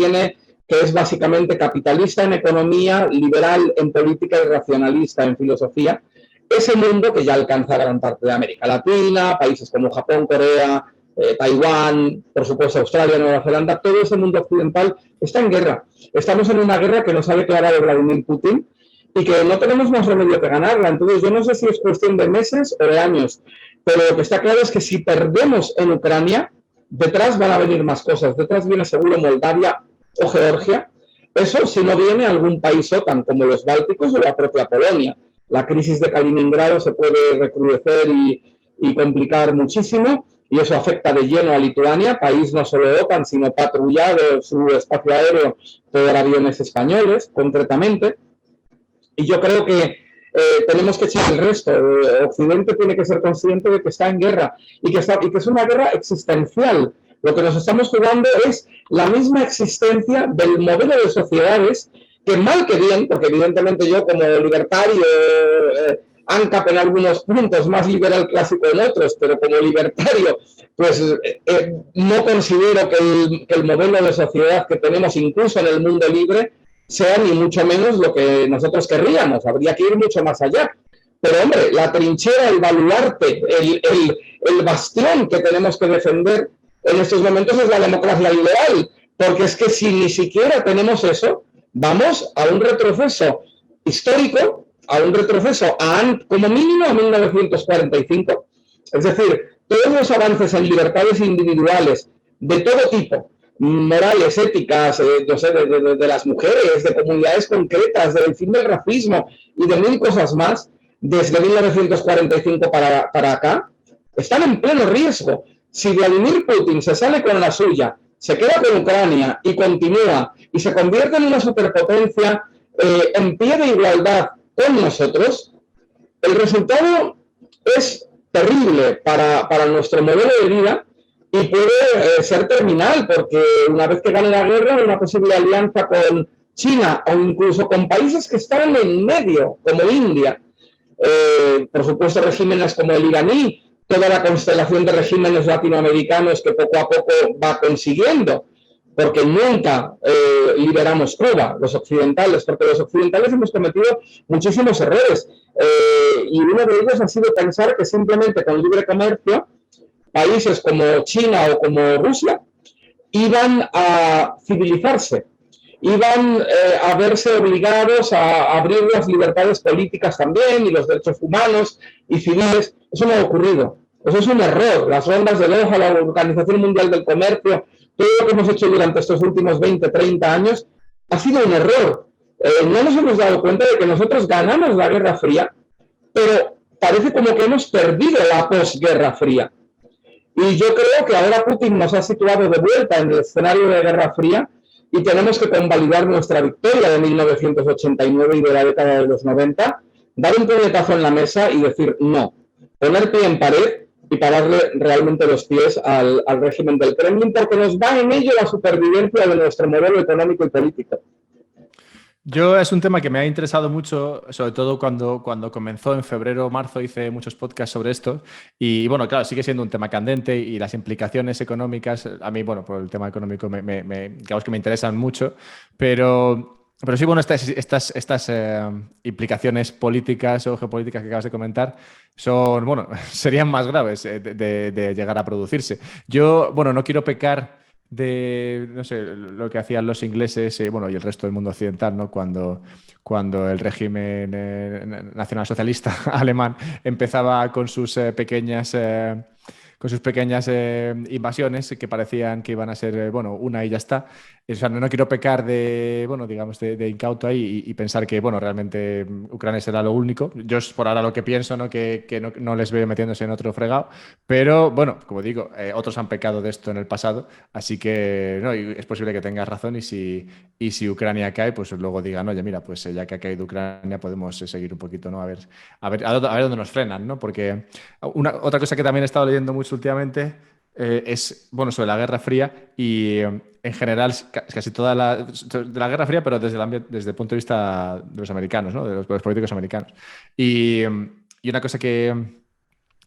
Speaker 2: es básicamente capitalista en economía, liberal en política y racionalista en filosofía. Ese mundo que ya alcanza gran parte de América Latina, países como Japón, Corea, Taiwán, por supuesto Australia, Nueva Zelanda, todo ese mundo occidental está en guerra. Estamos en una guerra que nos ha declarado Vladimir Putin y que no tenemos más remedio que ganarla. Entonces yo no sé si es cuestión de meses o de años, pero lo que está claro es que si perdemos en Ucrania, detrás van a venir más cosas. Detrás viene seguro Moldavia o Georgia. Eso si no viene algún país OTAN como los bálticos o la propia Polonia. La crisis de Kaliningrado se puede recrudecer y complicar muchísimo, y eso afecta de lleno a Lituania, país no solo OTAN, sino patrullado su espacio aéreo por aviones españoles, concretamente. Y yo creo que tenemos que echar el resto. Occidente tiene que ser consciente de que está en guerra y que es una guerra existencial. Lo que nos estamos jugando es la misma existencia del modelo de sociedades que mal que bien, porque evidentemente yo como libertario, ANCAP en algunos puntos, más liberal clásico en otros, pero como libertario, pues no considero que el modelo de sociedad que tenemos incluso en el mundo libre sea ni mucho menos lo que nosotros querríamos. Habría que ir mucho más allá. Pero hombre, la trinchera, el baluarte, el bastión que tenemos que defender en estos momentos es la democracia liberal, porque es que si ni siquiera tenemos eso, vamos a un retroceso histórico, a un retroceso como mínimo a 1945. Es decir, todos los avances en libertades individuales de todo tipo, morales, éticas, yo sé, de las mujeres, de comunidades concretas, del fin del racismo y de mil cosas más, desde 1945 para acá, están en pleno riesgo. Si Vladimir Putin se sale con la suya, se queda con Ucrania y continúa y se convierte en una superpotencia en pie de igualdad con nosotros, el resultado es terrible para nuestro modelo de vida y puede ser terminal, porque una vez que gane la guerra, una posible alianza con China o incluso con países que están en medio, como India, por supuesto regímenes como el iraní, toda la constelación de regímenes latinoamericanos que poco a poco va consiguiendo, porque nunca liberamos Cuba, los occidentales, porque los occidentales hemos cometido muchísimos errores, y uno de ellos ha sido pensar que simplemente con libre comercio países como China o como Rusia iban a civilizarse, iban a verse obligados a abrir las libertades políticas también y los derechos humanos y civiles. Eso no ha ocurrido. Eso es un error. Las rondas de Doha, la Organización Mundial del Comercio, todo lo que hemos hecho durante estos últimos 20, 30 años ha sido un error. No nos hemos dado cuenta de que nosotros ganamos la Guerra Fría, pero parece como que hemos perdido la posguerra fría. Y yo creo que ahora Putin nos ha situado de vuelta en el escenario de Guerra Fría y tenemos que convalidar nuestra victoria de 1989 y de la década de los 90, dar un puñetazo en la mesa y decir no, poner pie en pared y pararle realmente los pies al régimen del Kremlin, porque nos da en ello la supervivencia de nuestro modelo económico y político.
Speaker 1: Yo es un tema que me ha interesado mucho, sobre todo cuando comenzó en febrero o marzo, hice muchos podcasts sobre esto y bueno, claro, sigue siendo un tema candente y las implicaciones económicas, a mí, bueno, por el tema económico digamos que me interesan mucho, pero sí, bueno, estas implicaciones políticas o geopolíticas que acabas de comentar son, bueno, serían más graves de llegar a producirse. Yo, bueno, no quiero pecar de, no sé, lo que hacían los ingleses bueno, y el resto del mundo occidental, ¿no? Cuando el régimen nacionalsocialista alemán empezaba con sus pequeñas invasiones que parecían que iban a ser, bueno, una y ya está. O sea, no quiero pecar de, bueno, digamos, de incauto ahí y pensar que, bueno, realmente Ucrania será lo único. Yo es por ahora lo que pienso, ¿no? Que no les veo metiéndose en otro fregado. Pero, bueno, como digo, otros han pecado de esto en el pasado, así que, no, y es posible que tengas razón y si Ucrania cae, pues luego digan, oye, mira, pues ya que ha caído Ucrania podemos seguir un poquito, ¿no? A ver dónde nos frenan, ¿no? Porque otra cosa que también he estado leyendo mucho últimamente es, bueno, sobre la Guerra Fría y en general casi toda de la Guerra Fría, pero desde el punto de vista de los americanos, ¿no? De los políticos americanos. Y una cosa en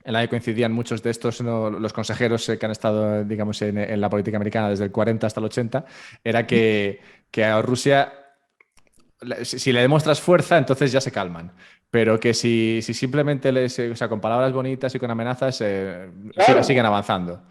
Speaker 1: la que coincidían muchos de estos, ¿no? Los consejeros que han estado, digamos, en la política americana desde el 40 hasta el 80, era que a Rusia, si le demuestras fuerza, entonces ya se calman. Pero que si simplemente o sea, con palabras bonitas y con amenazas, claro, siguen avanzando.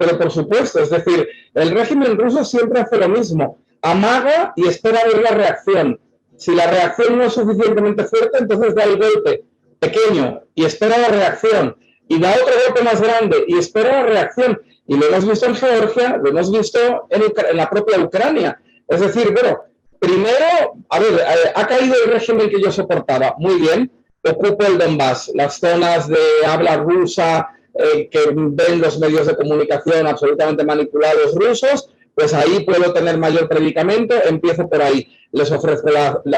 Speaker 2: pero por supuesto, es decir, el régimen ruso siempre hace lo mismo, amaga y espera ver la reacción. Si la reacción no es suficientemente fuerte, entonces da el golpe pequeño y espera la reacción, y da otro golpe más grande y espera la reacción. Y lo hemos visto en Georgia, lo hemos visto en la propia Ucrania. Es decir, bueno, primero, a ver, ha caído el régimen que yo soportaba, muy bien, ocupo el Donbass, las zonas de habla rusa que ven los medios de comunicación absolutamente manipulados rusos, pues ahí puedo tener mayor predicamento, empiezo por ahí. Les ofrezco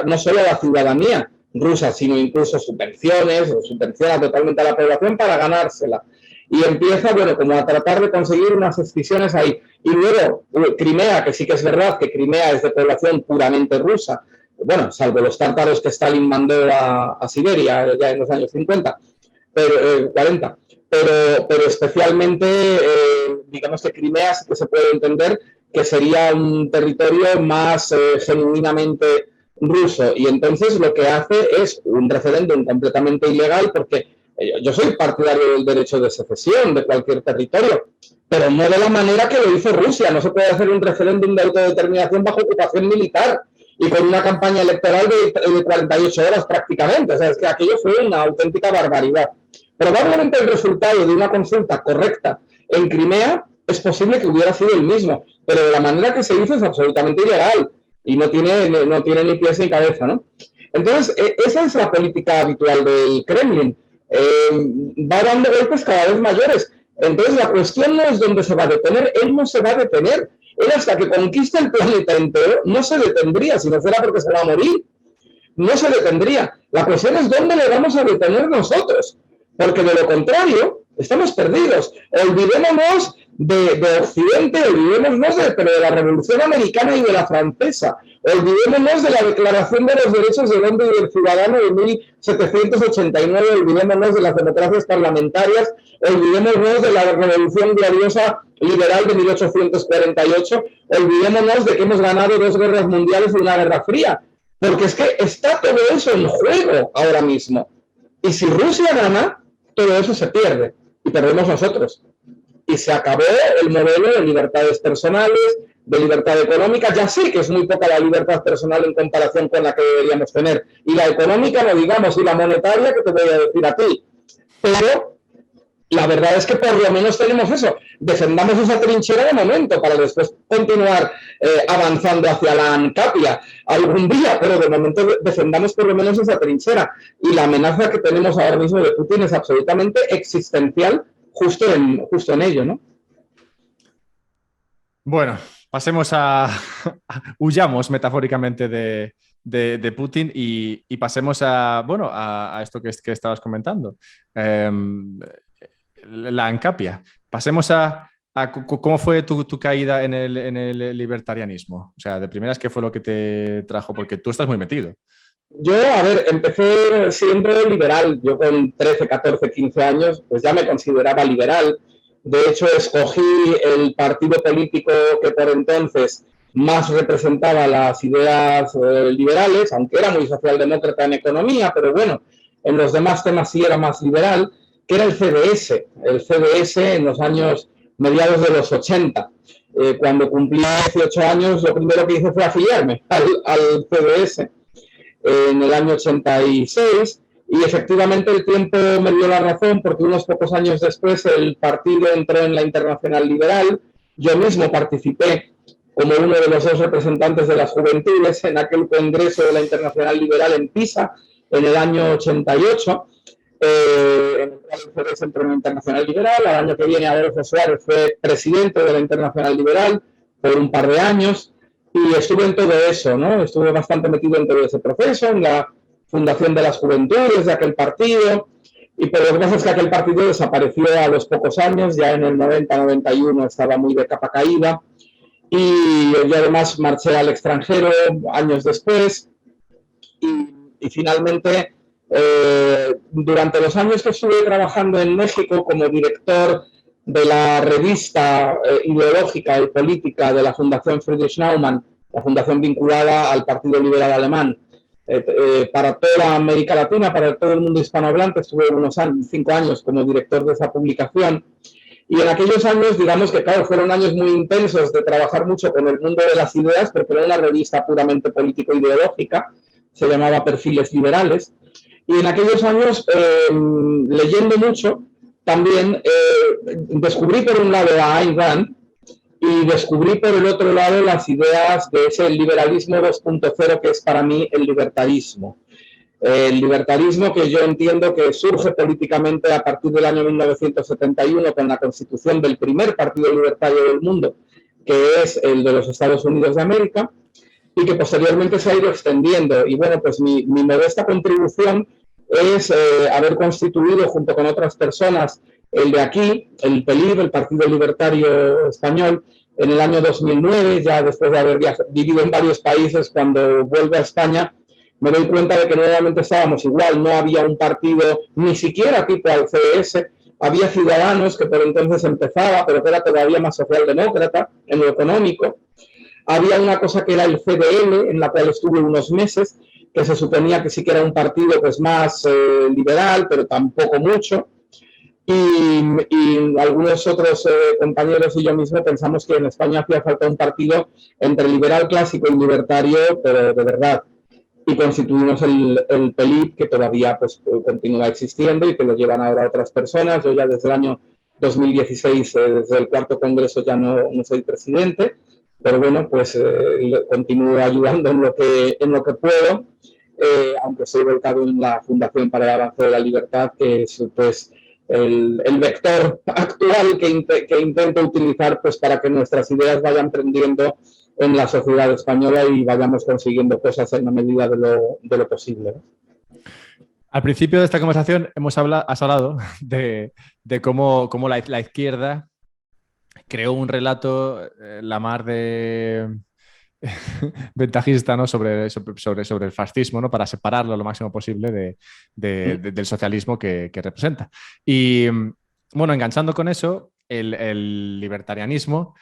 Speaker 2: no solo la ciudadanía rusa, sino incluso subvenciones, o subvenciona totalmente a la población para ganársela. Y empieza, bueno, como a tratar de conseguir unas escisiones ahí. Y luego, Crimea, que sí que es verdad que Crimea es de población puramente rusa, bueno, salvo los tártaros que Stalin mandó a Siberia ya en los años 50, 40, pero especialmente, digamos que Crimea sí que se puede entender que sería un territorio más genuinamente ruso, y entonces lo que hace es un referéndum completamente ilegal, porque yo soy partidario del derecho de secesión de cualquier territorio, pero no de la manera que lo hizo Rusia. No se puede hacer un referéndum de autodeterminación bajo ocupación militar y con una campaña electoral de 48 horas prácticamente. O sea, es que aquello fue una auténtica barbaridad. Probablemente el resultado de una consulta correcta en Crimea es posible que hubiera sido el mismo, pero de la manera que se hizo es absolutamente ilegal y no tiene ni pies ni cabeza, ¿no? Entonces, esa es la política habitual del Kremlin. Va dando golpes cada vez mayores. Entonces, la cuestión no es dónde se va a detener, él no se va a detener. Él, hasta que conquiste el planeta entero, no se detendría, si no fuera porque se va a morir. No se detendría. La cuestión es dónde le vamos a detener nosotros, porque de lo contrario, estamos perdidos. Olvidémonos de Occidente, olvidémonos de la Revolución Americana y de la Francesa, olvidémonos de la Declaración de los Derechos del Hombre y del Ciudadano de 1789, olvidémonos de las democracias parlamentarias, olvidémonos de la Revolución Gloriosa Liberal de 1848, olvidémonos de que hemos ganado 2 guerras mundiales y una guerra fría, porque es que está todo eso en juego ahora mismo. Y si Rusia gana, todo eso se pierde y perdemos nosotros. Y se acabó el modelo de libertades personales, de libertad económica. Ya sé que es muy poca la libertad personal en comparación con la que deberíamos tener. Y la económica, no digamos, y la monetaria, que te voy a decir a ti. Pero la verdad es que por lo menos tenemos eso. Defendamos esa trinchera de momento para después continuar avanzando hacia la ANCAPIA algún día, pero de momento defendamos por lo menos esa trinchera. Y la amenaza que tenemos ahora mismo de Putin es absolutamente existencial justo en ello, ¿no?
Speaker 1: Bueno, pasemos huyamos metafóricamente de Putin y pasemos a esto que estabas comentando. La ANCAPIA. Pasemos a cómo fue tu caída en el libertarianismo. O sea, de primeras, ¿qué fue lo que te trajo? Porque tú estás muy metido.
Speaker 2: Yo, a ver, empecé siempre liberal. Yo con 13, 14, 15 años, pues ya me consideraba liberal. De hecho, escogí el partido político que por entonces más representaba las ideas liberales, aunque era muy socialdemócrata en economía, pero bueno, en los demás temas sí era más liberal, que era el CDS. El CDS en los años mediados de los 80. Cuando cumplí 18 años, lo primero que hice fue afiliarme al CDS. En el año 86, y efectivamente el tiempo me dio la razón, porque unos pocos años después el partido entró en la Internacional Liberal. Yo mismo participé como uno de los 2 representantes de las juventudes en aquel congreso de la Internacional Liberal en Pisa en el año 88, en el cual el entró en la Internacional Liberal. Al año que viene Adolfo Suárez fue presidente de la Internacional Liberal por un par de años. Y estuve en todo eso, ¿no? Estuve bastante metido en todo ese proceso, en la fundación de las juventudes de aquel partido, y por lo que pasa es que aquel partido desapareció a los pocos años, ya en el 90-91 estaba muy de capa caída, y yo además marché al extranjero años después, y finalmente, durante los años que estuve trabajando en México como director de la revista ideológica y política de la Fundación Friedrich Naumann, la fundación vinculada al Partido Liberal Alemán, para toda América Latina, para todo el mundo hispanohablante. Estuve unos 5 años como director de esa publicación, Y en aquellos años, digamos que, claro, fueron años muy intensos de trabajar mucho con el mundo de las ideas, porque era una revista puramente político-ideológica, se llamaba Perfiles Liberales. Y en aquellos años, leyendo mucho, también descubrí por un lado a Ayn Rand y descubrí por el otro lado las ideas de ese liberalismo 2.0 que es para mí el libertarismo. El libertarismo que yo entiendo que surge políticamente a partir del año 1971 con la constitución del primer partido libertario del mundo, que es el de los Estados Unidos de América, y que posteriormente se ha ido extendiendo. Y bueno, pues mi modesta contribución es haber constituido junto con otras personas el de aquí, el PELIB, el Partido Libertario Español, en el año 2009, ya después de haber vivido en varios países. Cuando vuelvo a España me doy cuenta de que nuevamente estábamos igual, no había un partido ni siquiera tipo al CDS, había Ciudadanos que por entonces empezaba, pero que era todavía más socialdemócrata en lo económico. Había una cosa que era el CDL, en la cual estuve unos meses, que se suponía que sí que era un partido pues más liberal, pero tampoco mucho. Y algunos otros compañeros y yo mismo pensamos que en España hacía falta un partido entre liberal clásico y libertario, pero de verdad. Y constituimos el PELIP, que todavía pues continúa existiendo y que lo llevan ahora otras personas. Yo ya desde el año 2016, desde el cuarto congreso, ya no soy presidente, pero bueno, pues continúo ayudando en lo que puedo, aunque soy becado en la Fundación para el Avance de la Libertad, que es pues el vector actual que intento utilizar pues para que nuestras ideas vayan prendiendo en la sociedad española y vayamos consiguiendo cosas en la medida de lo posible, ¿no?
Speaker 1: Al principio de esta conversación has hablado de cómo la izquierda creó un relato la mar de ventajista, ¿no? sobre el fascismo, ¿no? Para separarlo lo máximo posible del socialismo que representa. Y bueno, enganchando con eso, el libertarianismo,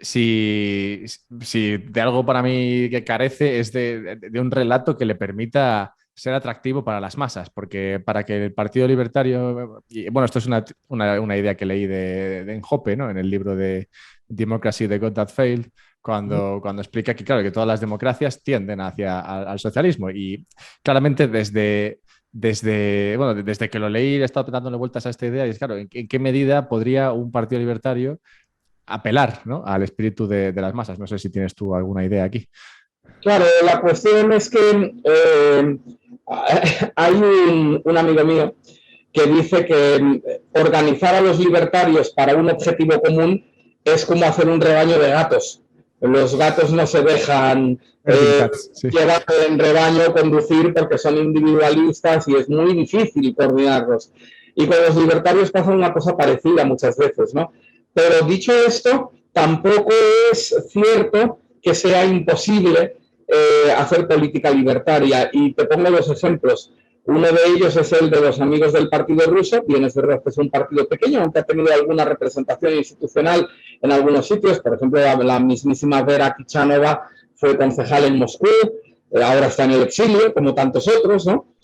Speaker 1: si de algo para mí que carece, es de un relato que le permita ser atractivo para las masas, porque para que el Partido Libertario, y bueno, esto es una idea que leí de Enjope, ¿no? En el libro de Democracy, The God That Failed, cuando explica que, claro, que todas las democracias tienden al socialismo, y claramente desde que lo leí he estado dándole vueltas a esta idea, y es claro, ¿en qué medida podría un partido libertario apelar, ¿no? Al espíritu de las masas? No sé si tienes tú alguna idea aquí.
Speaker 2: Claro, la cuestión es que hay un amigo mío que dice que organizar a los libertarios para un objetivo común es como hacer un rebaño de gatos. Los gatos no se dejan llevar en rebaño, conducir, porque son individualistas y es muy difícil coordinarlos. Y con los libertarios pasa una cosa parecida muchas veces, ¿no? Pero dicho esto, tampoco es cierto que sea imposible hacer política libertaria. Y te pongo dos ejemplos. Uno de ellos es el de los amigos del Partido Ruso. Bien, es verdad que es un partido pequeño, aunque ha tenido alguna representación institucional en algunos sitios. Por ejemplo, la mismísima Vera Kichanova fue concejal en Moscú, ahora está en el exilio, como tantos otros, ¿no?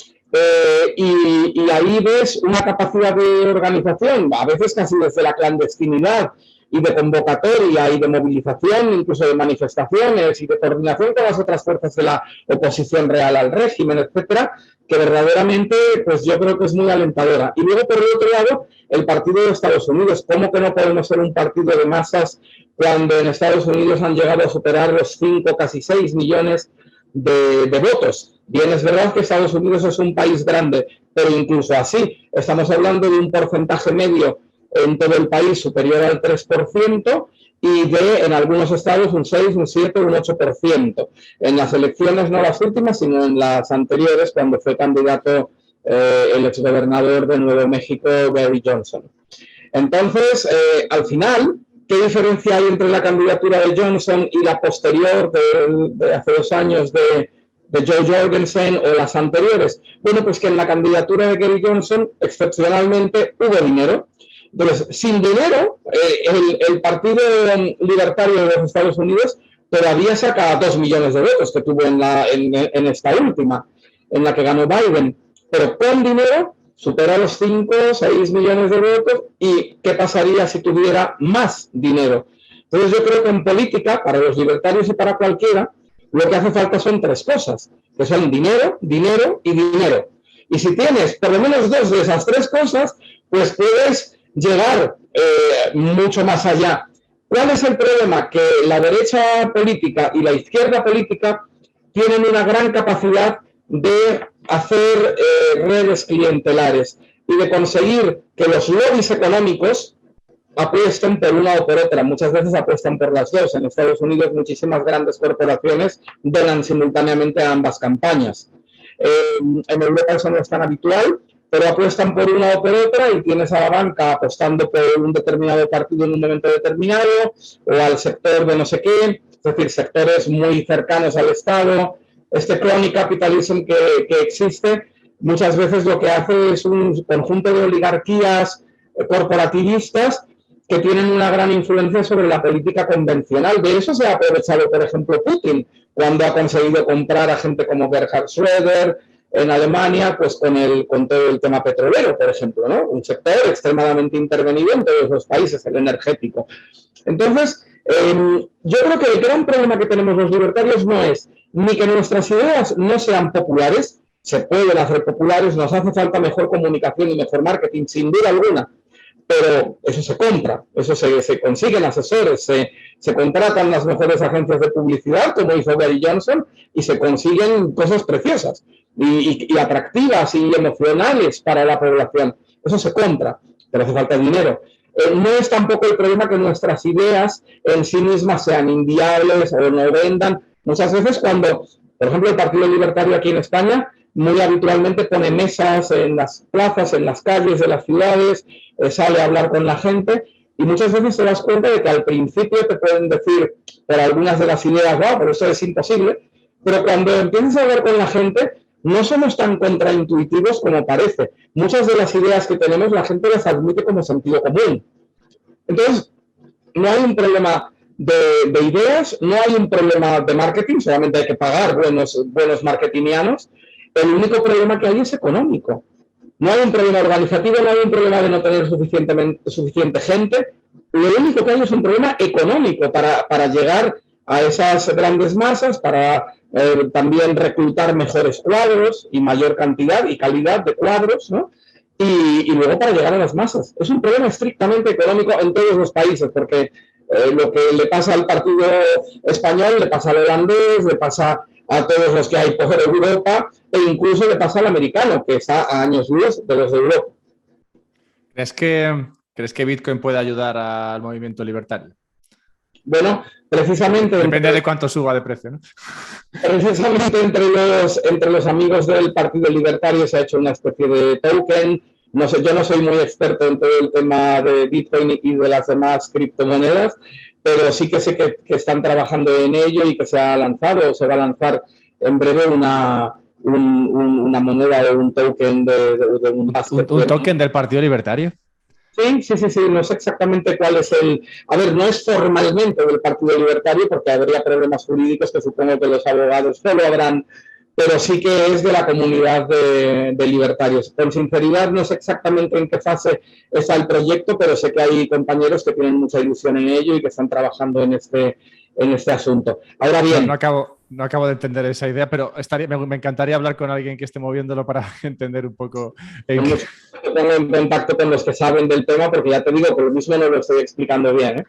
Speaker 2: Y ahí ves una capacidad de organización, a veces casi desde la clandestinidad, y de convocatoria y de movilización, incluso de manifestaciones y de coordinación con las otras fuerzas de la oposición real al régimen, etcétera, que verdaderamente pues yo creo que es muy alentadora. Y luego, por el otro lado, el partido de Estados Unidos. ¿Cómo que no podemos ser un partido de masas cuando en Estados Unidos han llegado a superar los 5, casi 6 millones de votos? Bien, es verdad que Estados Unidos es un país grande, pero incluso así estamos hablando de un porcentaje medio en todo el país superior al 3% y en algunos estados un 6, un 7, un 8%. En las elecciones, no las últimas, sino en las anteriores, cuando fue candidato el exgobernador de Nuevo México, Gary Johnson. Entonces, al final, ¿qué diferencia hay entre la candidatura de Johnson y la posterior de hace 2 años de Joe Jorgensen o las anteriores? Bueno, pues que en la candidatura de Gary Johnson, excepcionalmente, hubo dinero. Entonces, sin dinero, el Partido Libertario de los Estados Unidos todavía saca 2 millones de votos que tuvo en esta última, en la que ganó Biden. Pero con dinero supera los 5 o 6 millones de votos, y qué pasaría si tuviera más dinero. Entonces yo creo que en política, para los libertarios y para cualquiera, lo que hace falta son 3 cosas, que son dinero, dinero y dinero. Y si tienes por lo menos 2 de esas 3 cosas, pues puedes llegar mucho más allá. ¿Cuál es el problema? Que la derecha política y la izquierda política tienen una gran capacidad de hacer redes clientelares y de conseguir que los lobbies económicos apuesten por una o por otra. Muchas veces apuestan por las dos. En Estados Unidos muchísimas grandes corporaciones donan simultáneamente a ambas campañas. En Europa eso no es tan habitual, pero apuestan por una o por otra, y tienes a la banca apostando por un determinado partido en un momento determinado, o al sector de no sé qué, es decir, sectores muy cercanos al Estado. Este crony capitalism que existe muchas veces lo que hace es un conjunto de oligarquías corporativistas que tienen una gran influencia sobre la política convencional. De eso se ha aprovechado, por ejemplo, Putin, cuando ha conseguido comprar a gente como Gerhard Schröder en Alemania, pues con todo el tema petrolero, por ejemplo, ¿no? Un sector extremadamente intervenido en todos los países, el energético. Entonces, yo creo que el gran problema que tenemos los libertarios no es ni que nuestras ideas no sean populares, se pueden hacer populares, nos hace falta mejor comunicación y mejor marketing, sin duda alguna, pero eso se compra, eso se consiguen asesores, se contratan las mejores agencias de publicidad, como hizo Gary Johnson, y se consiguen cosas preciosas y atractivas y emocionales para la población. Eso se compra, pero hace falta dinero. No es tampoco el problema que nuestras ideas en sí mismas sean inviables o no vendan. Muchas veces cuando, por ejemplo, el Partido Libertario aquí en España muy habitualmente pone mesas en las plazas, en las calles de las ciudades, sale a hablar con la gente, y muchas veces te das cuenta de que al principio te pueden decir por algunas de las ideas, wow, pero eso es imposible, pero cuando empiezas a hablar con la gente, no somos tan contraintuitivos como parece. Muchas de las ideas que tenemos la gente las admite como sentido común. Entonces, no hay un problema de ideas, no hay un problema de marketing, solamente hay que pagar buenos marketingianos. El único problema que hay es económico. No hay un problema organizativo, no hay un problema de no tener suficiente gente. Lo único que hay es un problema económico para llegar a esas grandes masas, para también reclutar mejores cuadros y mayor cantidad y calidad de cuadros, ¿no? Y luego para llegar a las masas. Es un problema estrictamente económico en todos los países, porque lo que le pasa al partido español le pasa al holandés, le pasa a todos los que hay por Europa, e incluso le pasa al americano, que está a años luz de los de Europa.
Speaker 1: ¿Crees que Bitcoin puede ayudar al movimiento libertario?
Speaker 2: Bueno, precisamente...
Speaker 1: Depende de cuánto suba de precio, ¿no?
Speaker 2: Precisamente entre los amigos del Partido Libertario se ha hecho una especie de token. No sé, yo no soy muy experto en todo el tema de Bitcoin y de las demás criptomonedas, pero sí que sé que están trabajando en ello y que se ha lanzado o se va a lanzar en breve una moneda o un token de un basket.
Speaker 1: ¿Un token del Partido Libertario?
Speaker 2: Sí, no sé exactamente cuál es el... A ver, no es formalmente del Partido Libertario porque habría problemas jurídicos que supongo que los abogados no lo habrán, pero sí que es de la comunidad de libertarios. Con sinceridad no sé exactamente en qué fase está el proyecto, pero sé que hay compañeros que tienen mucha ilusión en ello y que están trabajando en este asunto. Ahora bien...
Speaker 1: No acabo de entender esa idea, pero me encantaría hablar con alguien que esté moviéndolo para entender un poco.
Speaker 2: Pongo en contacto con los que saben del tema, porque ya te digo que lo mismo no lo estoy explicando bien, ¿eh?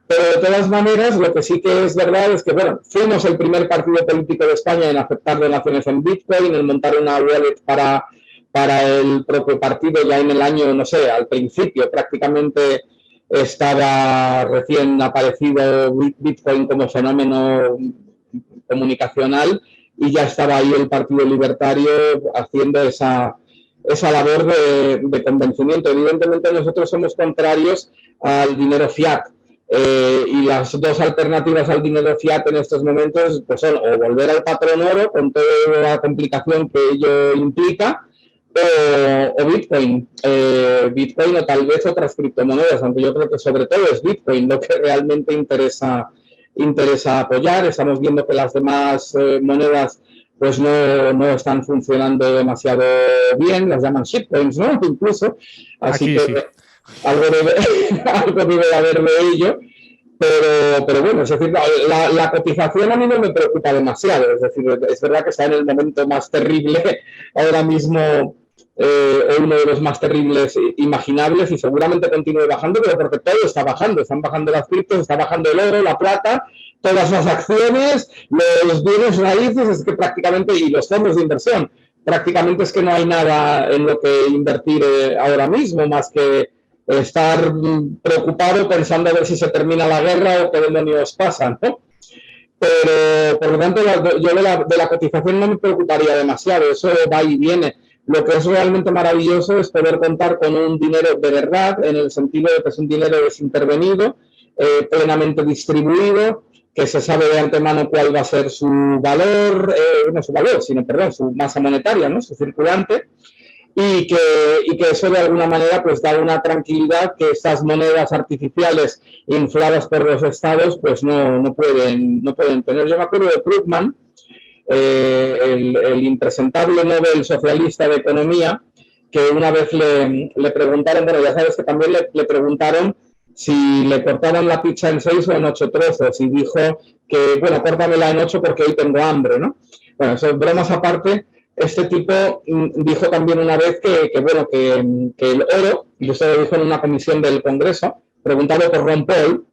Speaker 2: Pero de todas maneras, lo que sí que es verdad es que, bueno, fuimos el primer partido político de España en aceptar donaciones en Bitcoin, en montar una wallet para el propio partido ya en el año, no sé, al principio prácticamente estaba recién aparecido Bitcoin como fenómeno comunicacional y ya estaba ahí el Partido Libertario haciendo esa labor de convencimiento. Evidentemente nosotros somos contrarios al dinero fiat y las dos alternativas al dinero fiat en estos momentos pues son o volver al patrón oro con toda la complicación que ello implica o Bitcoin. Bitcoin o tal vez otras criptomonedas, aunque yo creo que sobre todo es Bitcoin lo que realmente interesa apoyar. Estamos viendo que las demás monedas pues no están funcionando demasiado bien, las llaman shitcoins, ¿no? Incluso, así
Speaker 1: Aquí
Speaker 2: que
Speaker 1: sí.
Speaker 2: algo debe de haber de ello. Pero bueno, es decir, la cotización a mí no me preocupa demasiado. Es decir, es verdad que está en el momento más terrible ahora mismo, uno de los más terribles imaginables, y seguramente continúe bajando, pero porque todo está bajando. Están bajando las criptos, está bajando el oro, la plata, todas las acciones, los bienes raíces, es que prácticamente, y los fondos de inversión, prácticamente es que no hay nada en lo que invertir ahora mismo, más que estar preocupado pensando a ver si se termina la guerra o qué demonios pasa, ¿no? Pero, por lo tanto, yo de la cotización no me preocuparía demasiado, eso va y viene. Lo que es realmente maravilloso es poder contar con un dinero de verdad, en el sentido de que es un dinero desintervenido, plenamente distribuido, que se sabe de antemano cuál va a ser su valor, no su valor, sino, perdón, su masa monetaria, ¿no? Su circulante, y que eso de alguna manera pues da una tranquilidad que estas monedas artificiales infladas por los estados pues no pueden tener. Yo me acuerdo de Krugman, el impresentable Nobel socialista de economía, que una vez le preguntaron, bueno, ya sabes que también le preguntaron si le cortaban la pizza en 6 o en 8 trozos, y dijo que, bueno, córtamela en 8 porque hoy tengo hambre, ¿no? Bueno, eso, bromas aparte, este tipo dijo también una vez que el oro, y eso lo dijo en una comisión del Congreso, preguntado por Ron Paul,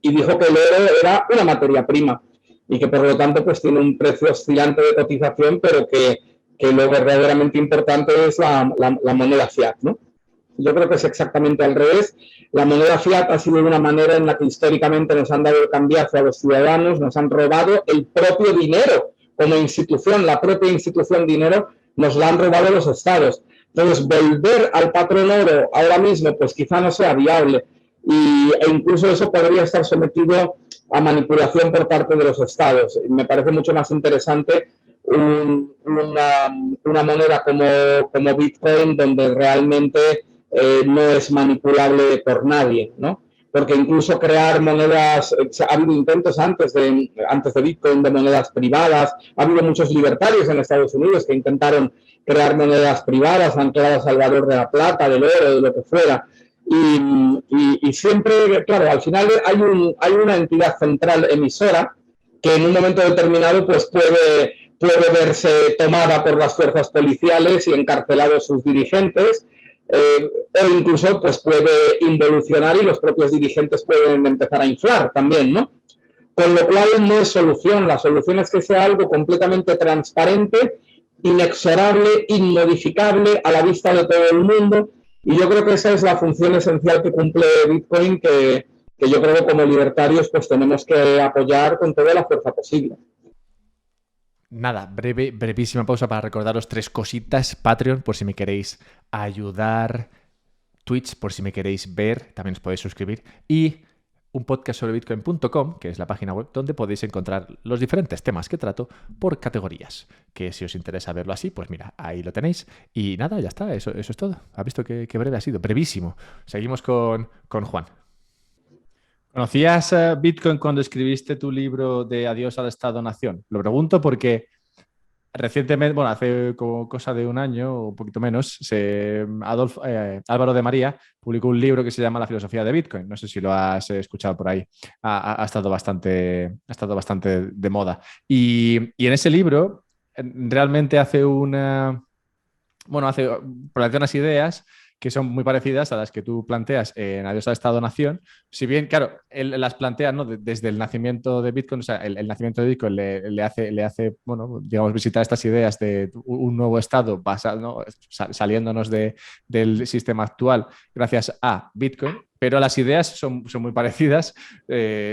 Speaker 2: y dijo que el oro era una materia prima y que por lo tanto pues tiene un precio oscilante de cotización, pero que lo verdaderamente importante es la moneda fiat, ¿no? Yo creo que es exactamente al revés. La moneda fiat ha sido una manera en la que históricamente nos han dado el cambiazo a los ciudadanos, nos han robado el propio dinero como institución, la propia institución dinero, nos la han robado los estados. Entonces, volver al patrón oro ahora mismo, pues quizá no sea viable, e incluso eso podría estar sometido a manipulación por parte de los estados. Me parece mucho más interesante una moneda como Bitcoin, donde realmente no es manipulable por nadie, ¿no? Porque incluso crear monedas, ha habido intentos antes de Bitcoin de monedas privadas, ha habido muchos libertarios en Estados Unidos que intentaron crear monedas privadas ancladas al valor de la plata, del oro, de lo que fuera. Y siempre, claro, al final hay una entidad central emisora que en un momento determinado pues puede verse tomada por las fuerzas policiales y encarcelados sus dirigentes, o incluso pues puede involucionar y los propios dirigentes pueden empezar a inflar también, ¿no? Con lo cual no es solución, la solución es que sea algo completamente transparente, inexorable, inmodificable a la vista de todo el mundo, y yo creo que esa es la función esencial que cumple Bitcoin, que yo creo que como libertarios pues tenemos que apoyar con toda la fuerza posible.
Speaker 1: Nada, brevísima pausa para recordaros 3 cositas. Patreon, por si me queréis ayudar. Twitch, por si me queréis ver, también os podéis suscribir. Y un podcast sobre bitcoin.com, que es la página web donde podéis encontrar los diferentes temas que trato por categorías. Que si os interesa verlo así, pues mira, ahí lo tenéis. Y nada, ya está, eso es todo. ¿Has visto qué breve ha sido? Brevísimo. Seguimos con Juan.
Speaker 3: ¿Conocías Bitcoin cuando escribiste tu libro de Adiós al Estado-Nación? Lo pregunto porque recientemente, bueno, hace como cosa de un año o un poquito menos, Álvaro de María publicó un libro que se llama La filosofía de Bitcoin. No sé si lo has escuchado por ahí. Ha estado bastante de moda. Y en ese libro realmente plantea unas ideas que son muy parecidas a las que tú planteas en Adiós al Estado-Nación. Si bien, claro, él las plantea, ¿no? Desde el nacimiento de Bitcoin, o sea, el nacimiento de Bitcoin le hace, bueno, digamos, visitar estas ideas de un nuevo Estado basado, ¿no? Saliéndonos del sistema actual gracias a Bitcoin, pero las ideas son muy parecidas,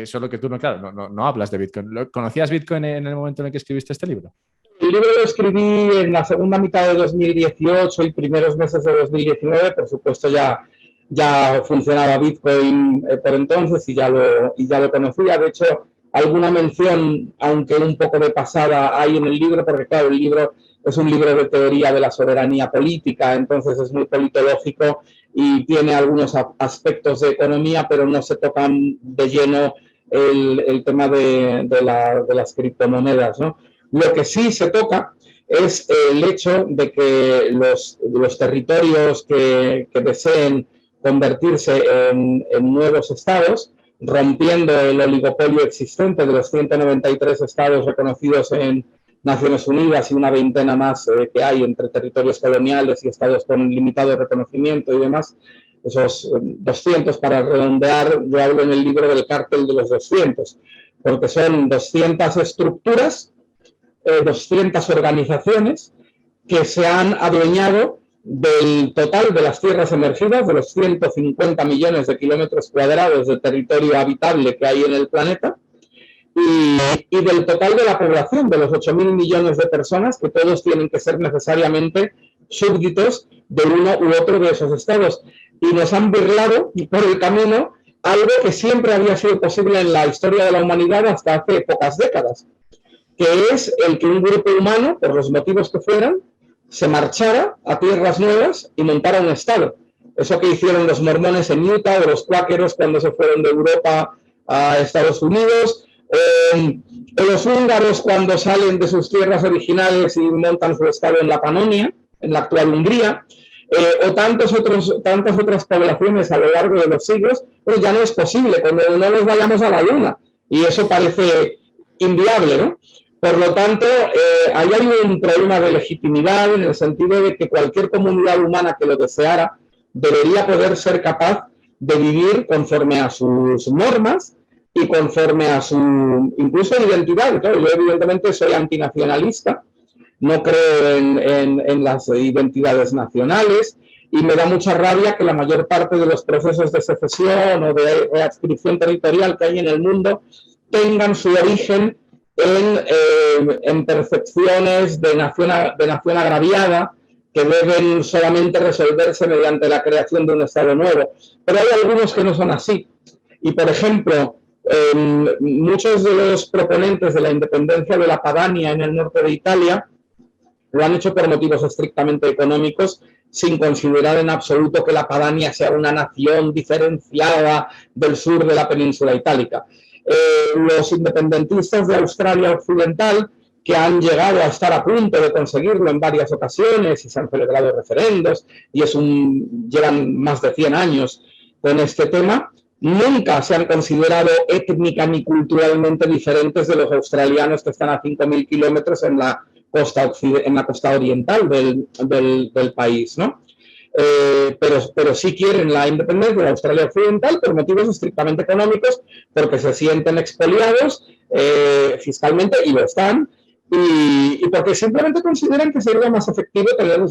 Speaker 3: solo que tú no hablas de Bitcoin. ¿Conocías Bitcoin en el momento en el que escribiste este libro?
Speaker 2: El libro lo escribí en la segunda mitad de 2018 y primeros meses de 2019. Por supuesto, ya funcionaba Bitcoin por entonces y ya lo conocía. De hecho, alguna mención, aunque un poco de pasada, hay en el libro, porque claro, el libro es un libro de teoría de la soberanía política, entonces es muy politológico y tiene algunos aspectos de economía, pero no se tocan de lleno el tema de las criptomonedas, ¿no? Lo que sí se toca es el hecho de que los territorios que deseen convertirse en nuevos estados, rompiendo el oligopolio existente de los 193 estados reconocidos en Naciones Unidas y una veintena más que hay entre territorios coloniales y estados con limitado reconocimiento y demás, esos 200 para redondear, yo hablo en el libro del cártel de los 200, porque son 200 estructuras, 200 organizaciones que se han adueñado del total de las tierras emergidas, de los 150 millones de kilómetros cuadrados de territorio habitable que hay en el planeta, y del total de la población, de los 8.000 millones de personas, que todos tienen que ser necesariamente súbditos de uno u otro de esos estados. Y nos han birlado por el camino algo que siempre había sido posible en la historia de la humanidad hasta hace pocas décadas, que es el que un grupo humano, por los motivos que fueran, se marchara a tierras nuevas y montara un estado. Eso que hicieron los mormones en Utah o los cuáqueros cuando se fueron de Europa a Estados Unidos, o los húngaros cuando salen de sus tierras originales y montan su estado en la Panonia, en la actual Hungría, o tantas otras poblaciones a lo largo de los siglos, pero ya no es posible, cuando no nos vayamos a la luna, y eso parece inviable, ¿no? Por lo tanto, ahí hay un problema de legitimidad en el sentido de que cualquier comunidad humana que lo deseara debería poder ser capaz de vivir conforme a sus normas y conforme a su incluso identidad. Claro, yo evidentemente soy antinacionalista, no creo en las identidades nacionales y me da mucha rabia que la mayor parte de los procesos de secesión o de readscripción territorial que hay en el mundo tengan su origen en percepciones de nación agraviada que deben solamente resolverse mediante la creación de un Estado nuevo. Pero hay algunos que no son así. Y, por ejemplo, muchos de los proponentes de la independencia de la Padania en el norte de Italia lo han hecho por motivos estrictamente económicos, sin considerar en absoluto que la Padania sea una nación diferenciada del sur de la península itálica. Los independentistas de Australia Occidental, que han llegado a estar a punto de conseguirlo en varias ocasiones y se han celebrado referendos y llevan más de 100 años con este tema, nunca se han considerado étnica ni culturalmente diferentes de los australianos que están a 5.000 kilómetros en la costa oriental del país, ¿no? Pero sí quieren la independencia de Australia Occidental por motivos estrictamente económicos, porque se sienten expoliados fiscalmente, y lo están, y porque simplemente consideran que sería más efectivo tener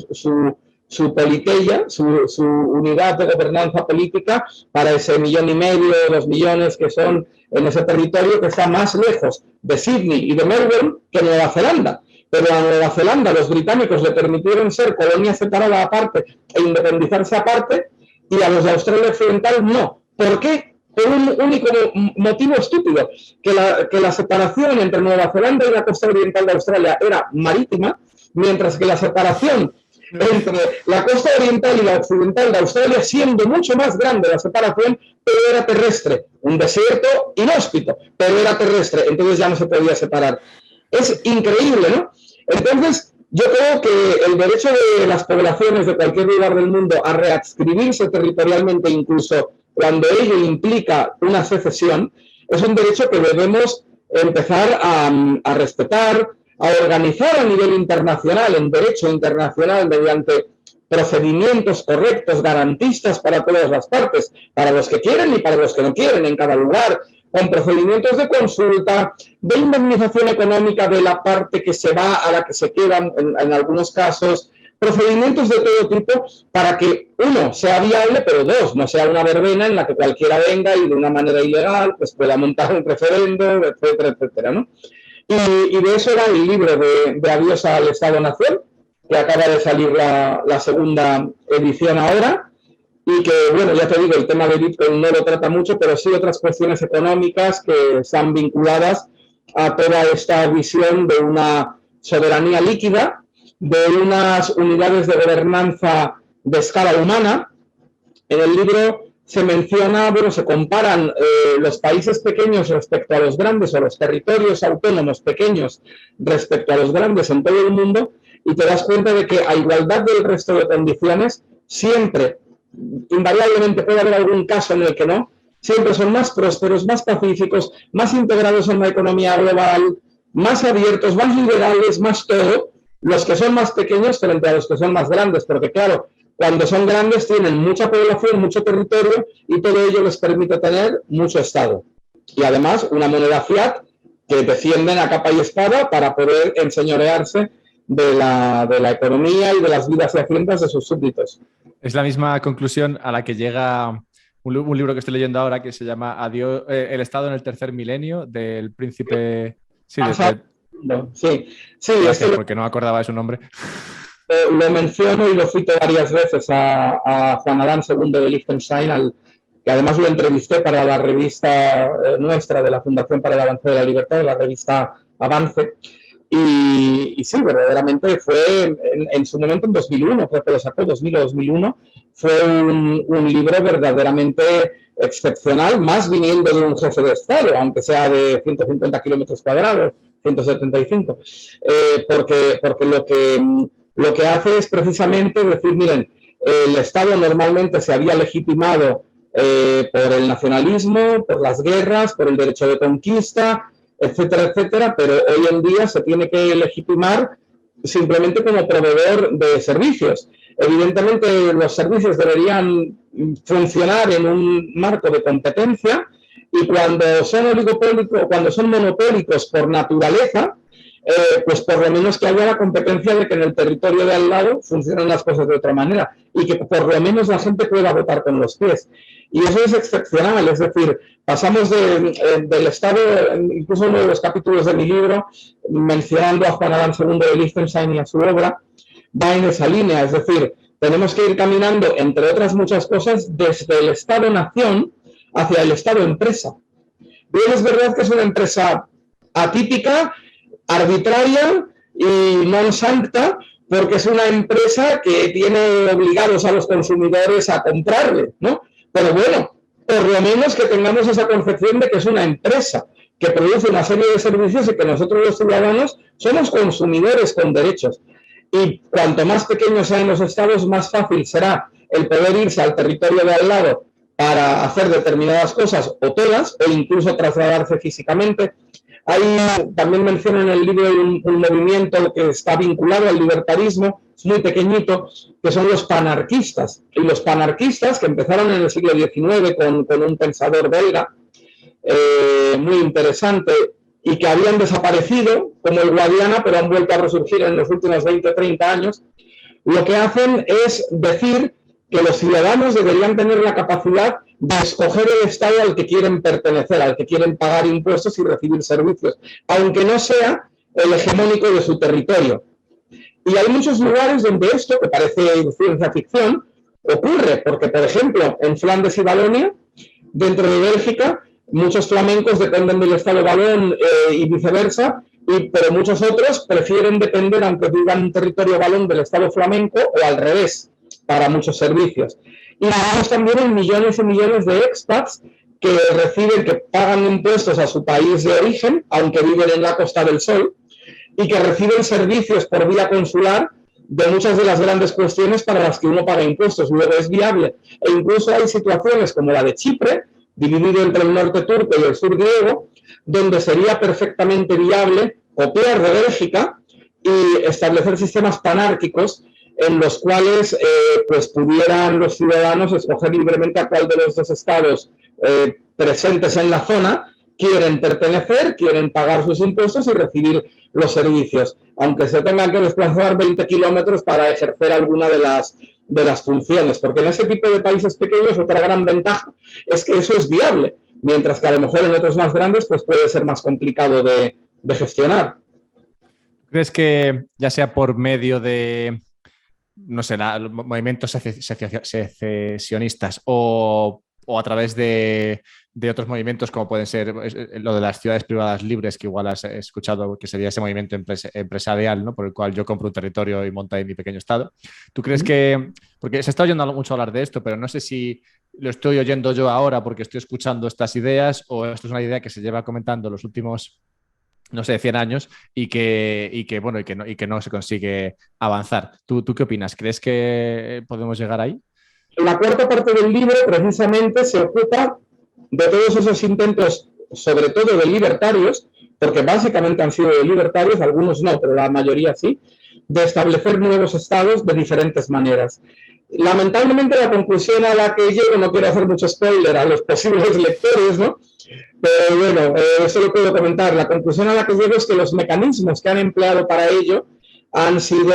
Speaker 2: su politeia, su unidad de gobernanza política para ese 1,5 millones, 2 millones que son en ese territorio que está más lejos de Sydney y de Melbourne que Nueva Zelanda. Pero a Nueva Zelanda los británicos le permitieron ser colonia separada aparte e independizarse aparte, y a los de Australia Occidental no. ¿Por qué? Por un único motivo estúpido, que la separación entre Nueva Zelanda y la costa oriental de Australia era marítima, mientras que la separación entre la costa oriental y la occidental de Australia, siendo mucho más grande la separación, pero era terrestre. Un desierto inhóspito, pero era terrestre, entonces ya no se podía separar. Es increíble, ¿no? Entonces, yo creo que el derecho de las poblaciones de cualquier lugar del mundo a readscribirse territorialmente, incluso cuando ello implica una secesión, es un derecho que debemos empezar a respetar, a organizar a nivel internacional, en derecho internacional, mediante procedimientos correctos, garantistas para todas las partes, para los que quieren y para los que no quieren en cada lugar, con procedimientos de consulta, de indemnización económica de la parte que se va a la que se quedan en algunos casos, procedimientos de todo tipo para que, uno, sea viable, pero dos, no sea una verbena en la que cualquiera venga y de una manera ilegal pues pueda montar un referendo, etcétera, etcétera, ¿no? Y de eso era el libro de Adiós al Estado-Nación, que acaba de salir la segunda edición ahora, y que, bueno, ya te digo, el tema de Bitcoin no lo trata mucho, pero sí otras cuestiones económicas que están vinculadas a toda esta visión de una soberanía líquida, de unas unidades de gobernanza de escala humana. En el libro se menciona, bueno, se comparan los países pequeños respecto a los grandes o los territorios autónomos pequeños respecto a los grandes en todo el mundo y te das cuenta de que a igualdad del resto de condiciones, siempre, invariablemente puede haber algún caso en el que no, siempre son más prósperos, más pacíficos, más integrados en la economía global, más abiertos, más liberales, más todo, los que son más pequeños frente a los que son más grandes, porque claro, cuando son grandes tienen mucha población, mucho territorio y todo ello les permite tener mucho Estado. Y además una moneda fiat que defienden a capa y espada para poder enseñorearse de la economía y de las vidas y haciendas de sus súbditos.
Speaker 3: Es la misma conclusión a la que llega un libro que estoy leyendo ahora que se llama Adiós, El Estado en el tercer milenio, del príncipe... Sí, porque no me acordaba de su nombre.
Speaker 2: Lo menciono y lo cito varias veces a Juan Adán II de Liechtenstein, que además lo entrevisté para la revista nuestra de la Fundación para el Avance de la Libertad, la revista Avance. Y sí, verdaderamente fue en su momento, en 2001, creo que lo sacó, 2000 o 2001, fue un libro verdaderamente excepcional, más viniendo de un jefe de Estado, aunque sea de 150 kilómetros cuadrados, 175, porque lo que hace es precisamente decir, miren, el Estado normalmente se había legitimado por el nacionalismo, por las guerras, por el derecho de conquista, etcétera, etcétera, pero hoy en día se tiene que legitimar simplemente como proveedor de servicios. Evidentemente, los servicios deberían funcionar en un marco de competencia y cuando son oligopólicos, cuando son monopólicos por naturaleza, pues por lo menos que haya la competencia de que en el territorio de al lado funcionen las cosas de otra manera y que por lo menos la gente pueda votar con los pies. Y eso es excepcional, es decir, pasamos del Estado, incluso en uno de los capítulos de mi libro, mencionando a Juan Adán II de Liechtenstein y a su obra, va en esa línea, es decir, tenemos que ir caminando, entre otras muchas cosas, desde el Estado-nación hacia el Estado-empresa. Bien, es verdad que es una empresa atípica, arbitraria y non sancta, porque es una empresa que tiene obligados a los consumidores a comprarle, ¿no? Pero bueno, por lo menos que tengamos esa concepción de que es una empresa que produce una serie de servicios y que nosotros los ciudadanos somos consumidores con derechos. Y cuanto más pequeños sean los estados, más fácil será el poder irse al territorio de al lado para hacer determinadas cosas o todas, o incluso trasladarse físicamente. También menciono en el libro un movimiento que está vinculado al libertarismo, es muy pequeñito, que son los panarquistas. Y los panarquistas, que empezaron en el siglo XIX con un pensador belga muy interesante y que habían desaparecido, como el Guadiana, pero han vuelto a resurgir en los últimos 20 o 30 años, lo que hacen es decir que los ciudadanos deberían tener la capacidad de escoger el Estado al que quieren pertenecer, al que quieren pagar impuestos y recibir servicios, aunque no sea el hegemónico de su territorio. Y hay muchos lugares donde esto, que parece ciencia ficción, ocurre, porque, por ejemplo, en Flandes y Valonia, dentro de Bélgica, muchos flamencos dependen del Estado valón y viceversa, pero muchos otros prefieren depender, aunque vivan en un territorio valón, del Estado flamenco o al revés, para muchos servicios. Y tenemos también en millones y millones de expats que pagan impuestos a su país de origen, aunque viven en la Costa del Sol, y que reciben servicios por vía consular de muchas de las grandes cuestiones para las que uno paga impuestos. Luego es viable. E incluso hay situaciones como la de Chipre, dividido entre el norte turco y el sur griego, donde sería perfectamente viable copiar de Bélgica y establecer sistemas panárquicos en los cuales pues pudieran los ciudadanos escoger libremente a cuál de los dos estados presentes en la zona quieren pertenecer, quieren pagar sus impuestos y recibir los servicios, aunque se tengan que desplazar 20 kilómetros para ejercer alguna de las funciones, porque en ese tipo de países pequeños otra gran ventaja es que eso es viable, mientras que a lo mejor en otros más grandes pues puede ser más complicado de gestionar.
Speaker 3: ¿Crees que ya sea por medio de, no sé, los movimientos secesionistas o a través de otros movimientos como pueden ser lo de las ciudades privadas libres, que igual has escuchado, que sería ese movimiento empresarial, ¿no? Por el cual yo compro un territorio y monto ahí mi pequeño estado? ¿Tú crees que, porque se está oyendo mucho hablar de esto, pero no sé si lo estoy oyendo yo ahora porque estoy escuchando estas ideas, o esto es una idea que se lleva comentando los últimos, no sé, 100 años bueno, y que no se consigue avanzar. ¿Tú qué opinas? ¿Crees que podemos llegar ahí?
Speaker 2: La cuarta parte del libro precisamente se ocupa de todos esos intentos, sobre todo de libertarios, porque básicamente han sido de libertarios, algunos no, pero la mayoría sí, de establecer nuevos estados de diferentes maneras. Lamentablemente la conclusión a la que llego, no quiero hacer mucho spoiler a los posibles lectores, ¿no? Pero bueno, eso lo puedo comentar. La conclusión a la que llego es que los mecanismos que han empleado para ello han sido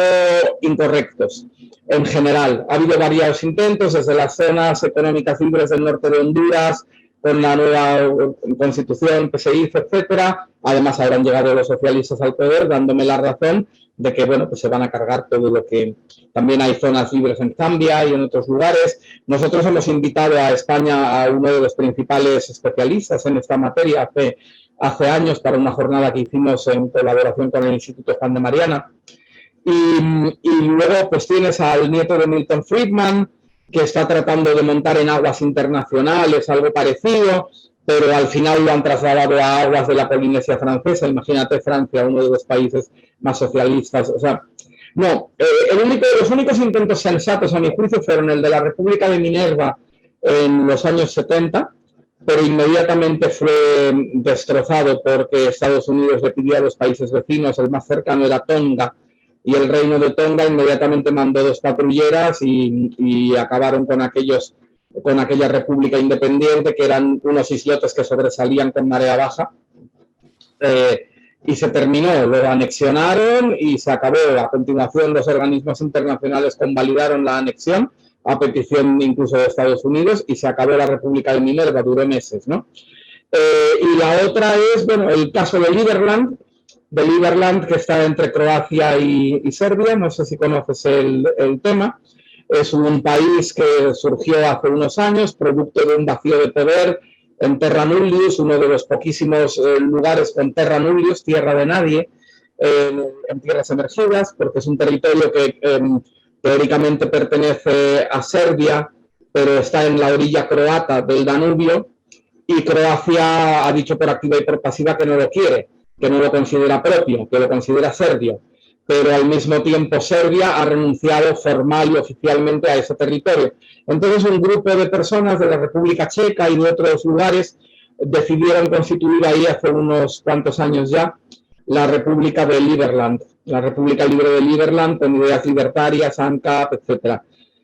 Speaker 2: incorrectos. En general, ha habido variados intentos desde las zonas económicas libres del norte de Honduras, con la nueva constitución que se hizo, etcétera. Además, habrán llegado los socialistas al poder, dándome la razón de que, bueno, pues se van a cargar todo lo que... También hay zonas libres en Zambia y en otros lugares. Nosotros hemos invitado a España a uno de los principales especialistas en esta materia hace años para una jornada que hicimos en colaboración con el Instituto Juan de Mariana. Y luego pues tienes al nieto de Milton Friedman, que está tratando de montar en aguas internacionales algo parecido, pero al final lo han trasladado a aguas de la Polinesia Francesa. Imagínate Francia, uno de los países más socialistas. O sea, no, los únicos intentos sensatos, a mi juicio, fueron el de la República de Minerva en los años 70, pero inmediatamente fue destrozado porque Estados Unidos le pidió a los países vecinos, el más cercano era Tonga, y el reino de Tonga inmediatamente mandó 2 patrulleras y acabaron con aquella república independiente, que eran unos islotes que sobresalían con marea baja. Y se terminó, lo anexionaron y se acabó. A continuación, los organismos internacionales convalidaron la anexión, a petición incluso de Estados Unidos, y se acabó la República de Minerva, duró meses, ¿no? Y la otra es, bueno, el caso de Liberland, que está entre Croacia y Serbia. No sé si conoces el tema. Es un país que surgió hace unos años, producto de un vacío de poder en Terra Nullius, uno de los poquísimos lugares con Terra Nullius, tierra de nadie, en tierras emergidas, porque es un territorio que teóricamente pertenece a Serbia, pero está en la orilla croata del Danubio, y Croacia ha dicho por activa y por pasiva que no lo quiere, que no lo considera propio, que lo considera serbio, pero al mismo tiempo Serbia ha renunciado formal y oficialmente a ese territorio. Entonces un grupo de personas de la República Checa y de otros lugares decidieron constituir ahí hace unos cuantos años ya la República de Liberland, la República Libre de Liberland, con ideas libertarias, ANCAP, etc.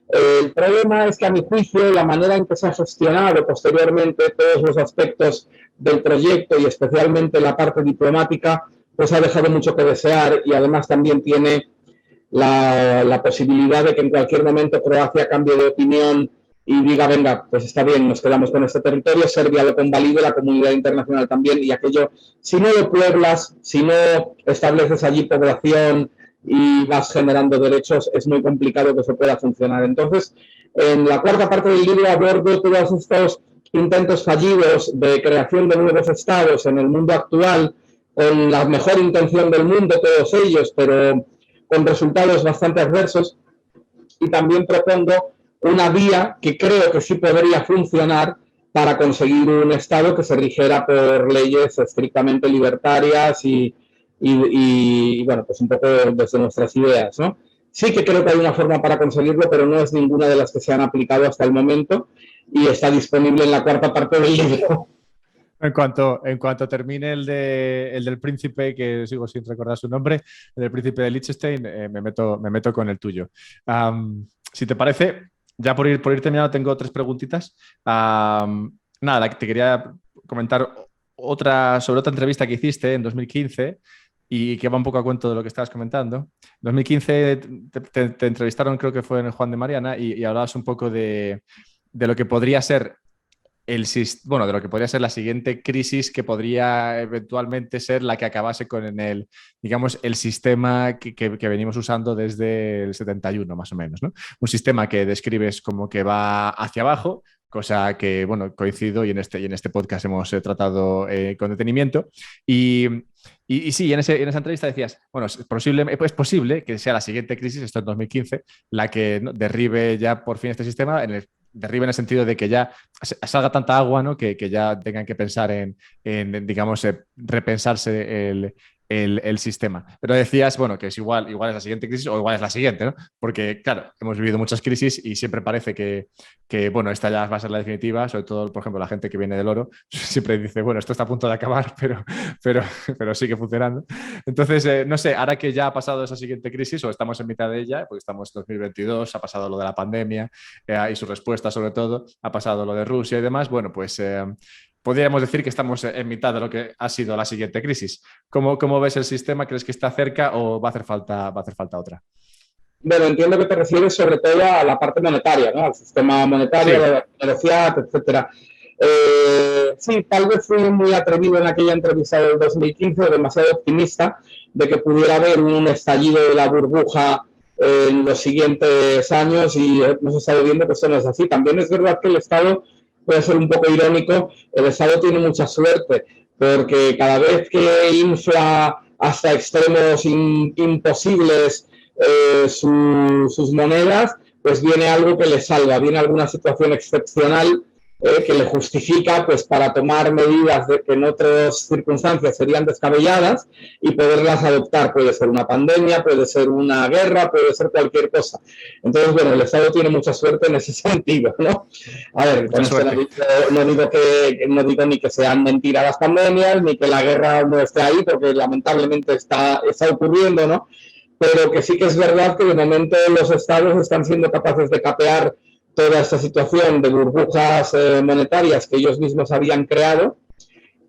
Speaker 2: El problema es que, a mi juicio, la manera en que se ha gestionado posteriormente todos los aspectos del proyecto y especialmente la parte diplomática, pues ha dejado mucho que desear, y además también tiene la posibilidad de que en cualquier momento Croacia cambie de opinión y diga, venga, pues está bien, nos quedamos con este territorio, Serbia lo convalide, la comunidad internacional también, y aquello, si no lo pueblas, si no estableces allí población y vas generando derechos, es muy complicado que eso pueda funcionar. Entonces, en la cuarta parte del libro abordo todos estos intentos fallidos de creación de nuevos estados en el mundo actual, con la mejor intención del mundo, todos ellos, pero con resultados bastante adversos. Y también propongo una vía que creo que sí podría funcionar para conseguir un Estado que se rigiera por leyes estrictamente libertarias y bueno, pues un poco desde nuestras ideas, ¿no? Sí que creo que hay una forma para conseguirlo, pero no es ninguna de las que se han aplicado hasta el momento, y está disponible en la cuarta parte del libro.
Speaker 3: En cuanto termine el del príncipe, que sigo sin recordar su nombre, el del príncipe de Liechtenstein, me meto con el tuyo. Si te parece, ya por ir terminando, tengo 3 preguntitas. Nada, te quería comentar sobre otra entrevista que hiciste en 2015 y que va un poco a cuento de lo que estabas comentando. En 2015 te entrevistaron, creo que fue en el Juan de Mariana, y hablabas un poco de lo que podría ser de lo que podría ser la siguiente crisis, que podría eventualmente ser la que acabase con el sistema que venimos usando desde el 71, más o menos, ¿no? Un sistema que describes como que va hacia abajo, cosa que, bueno, coincido, y en este podcast hemos tratado con detenimiento. Y sí, en esa entrevista decías, bueno, es posible que sea la siguiente crisis, esto en 2015, la que, ¿no?, derribe ya por fin este sistema, derribe en el sentido de que ya salga tanta agua, ¿no? Que ya tengan que pensar digamos, repensarse el sistema. Pero decías, bueno, que es igual es la siguiente crisis o igual es la siguiente, ¿no? Porque, claro, hemos vivido muchas crisis y siempre parece que, bueno, esta ya va a ser la definitiva, sobre todo, por ejemplo, la gente que viene del oro, siempre dice, bueno, esto está a punto de acabar, pero sigue funcionando. Entonces, no sé, ahora que ya ha pasado esa siguiente crisis o estamos en mitad de ella, porque estamos en 2022, ha pasado lo de la pandemia y su respuesta sobre todo, ha pasado lo de Rusia y demás, bueno, pues podríamos decir que estamos en mitad de lo que ha sido la siguiente crisis. ¿Cómo ves el sistema? ¿Crees que está cerca o va a hacer falta otra?
Speaker 2: Bueno, entiendo que te refieres sobre todo a la parte monetaria, ¿no? Al sistema monetario,
Speaker 3: Sí.
Speaker 2: a la velocidad, etcétera. Sí, tal vez fui muy atrevido en aquella entrevista del 2015, demasiado optimista de que pudiera haber un estallido de la burbuja en los siguientes años y hemos estado viendo que eso no es así. También es verdad que el Estado, puede ser un poco irónico, el Estado tiene mucha suerte porque cada vez que infla hasta extremos imposibles sus monedas, pues viene algo que le salva, viene alguna situación excepcional que le justifica pues para tomar medidas que en otras circunstancias serían descabelladas y poderlas adoptar. Puede ser una pandemia, puede ser una guerra, puede ser cualquier cosa. Entonces, bueno, el Estado tiene mucha suerte en ese sentido, ¿no? A ver, con esto no digo ni que sean mentiras las pandemias, ni que la guerra no esté ahí, porque lamentablemente está ocurriendo, ¿no? Pero que sí que es verdad que de momento los estados están siendo capaces de capear toda esta situación de burbujas monetarias que ellos mismos habían creado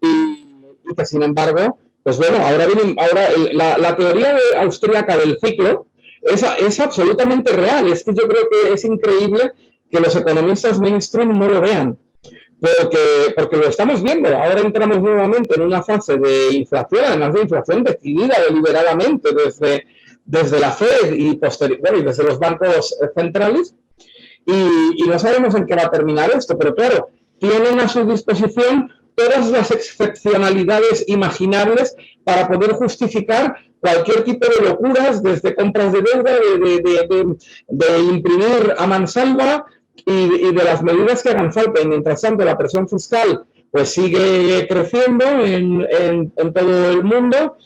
Speaker 2: y que sin embargo, pues bueno, ahora la teoría austríaca del ciclo es absolutamente real. Es que yo creo que es increíble que los economistas mainstream no lo vean. Porque lo estamos viendo. Ahora entramos nuevamente en una fase de inflación, además de inflación decidida deliberadamente desde la FED y desde los bancos centrales, y no sabemos en qué va a terminar esto, pero claro, tienen a su disposición todas las excepcionalidades imaginables para poder justificar cualquier tipo de locuras, desde compras de deuda, de imprimir a mansalva y de las medidas que hagan falta. Y mientras tanto, la presión fiscal pues sigue creciendo en todo el mundo.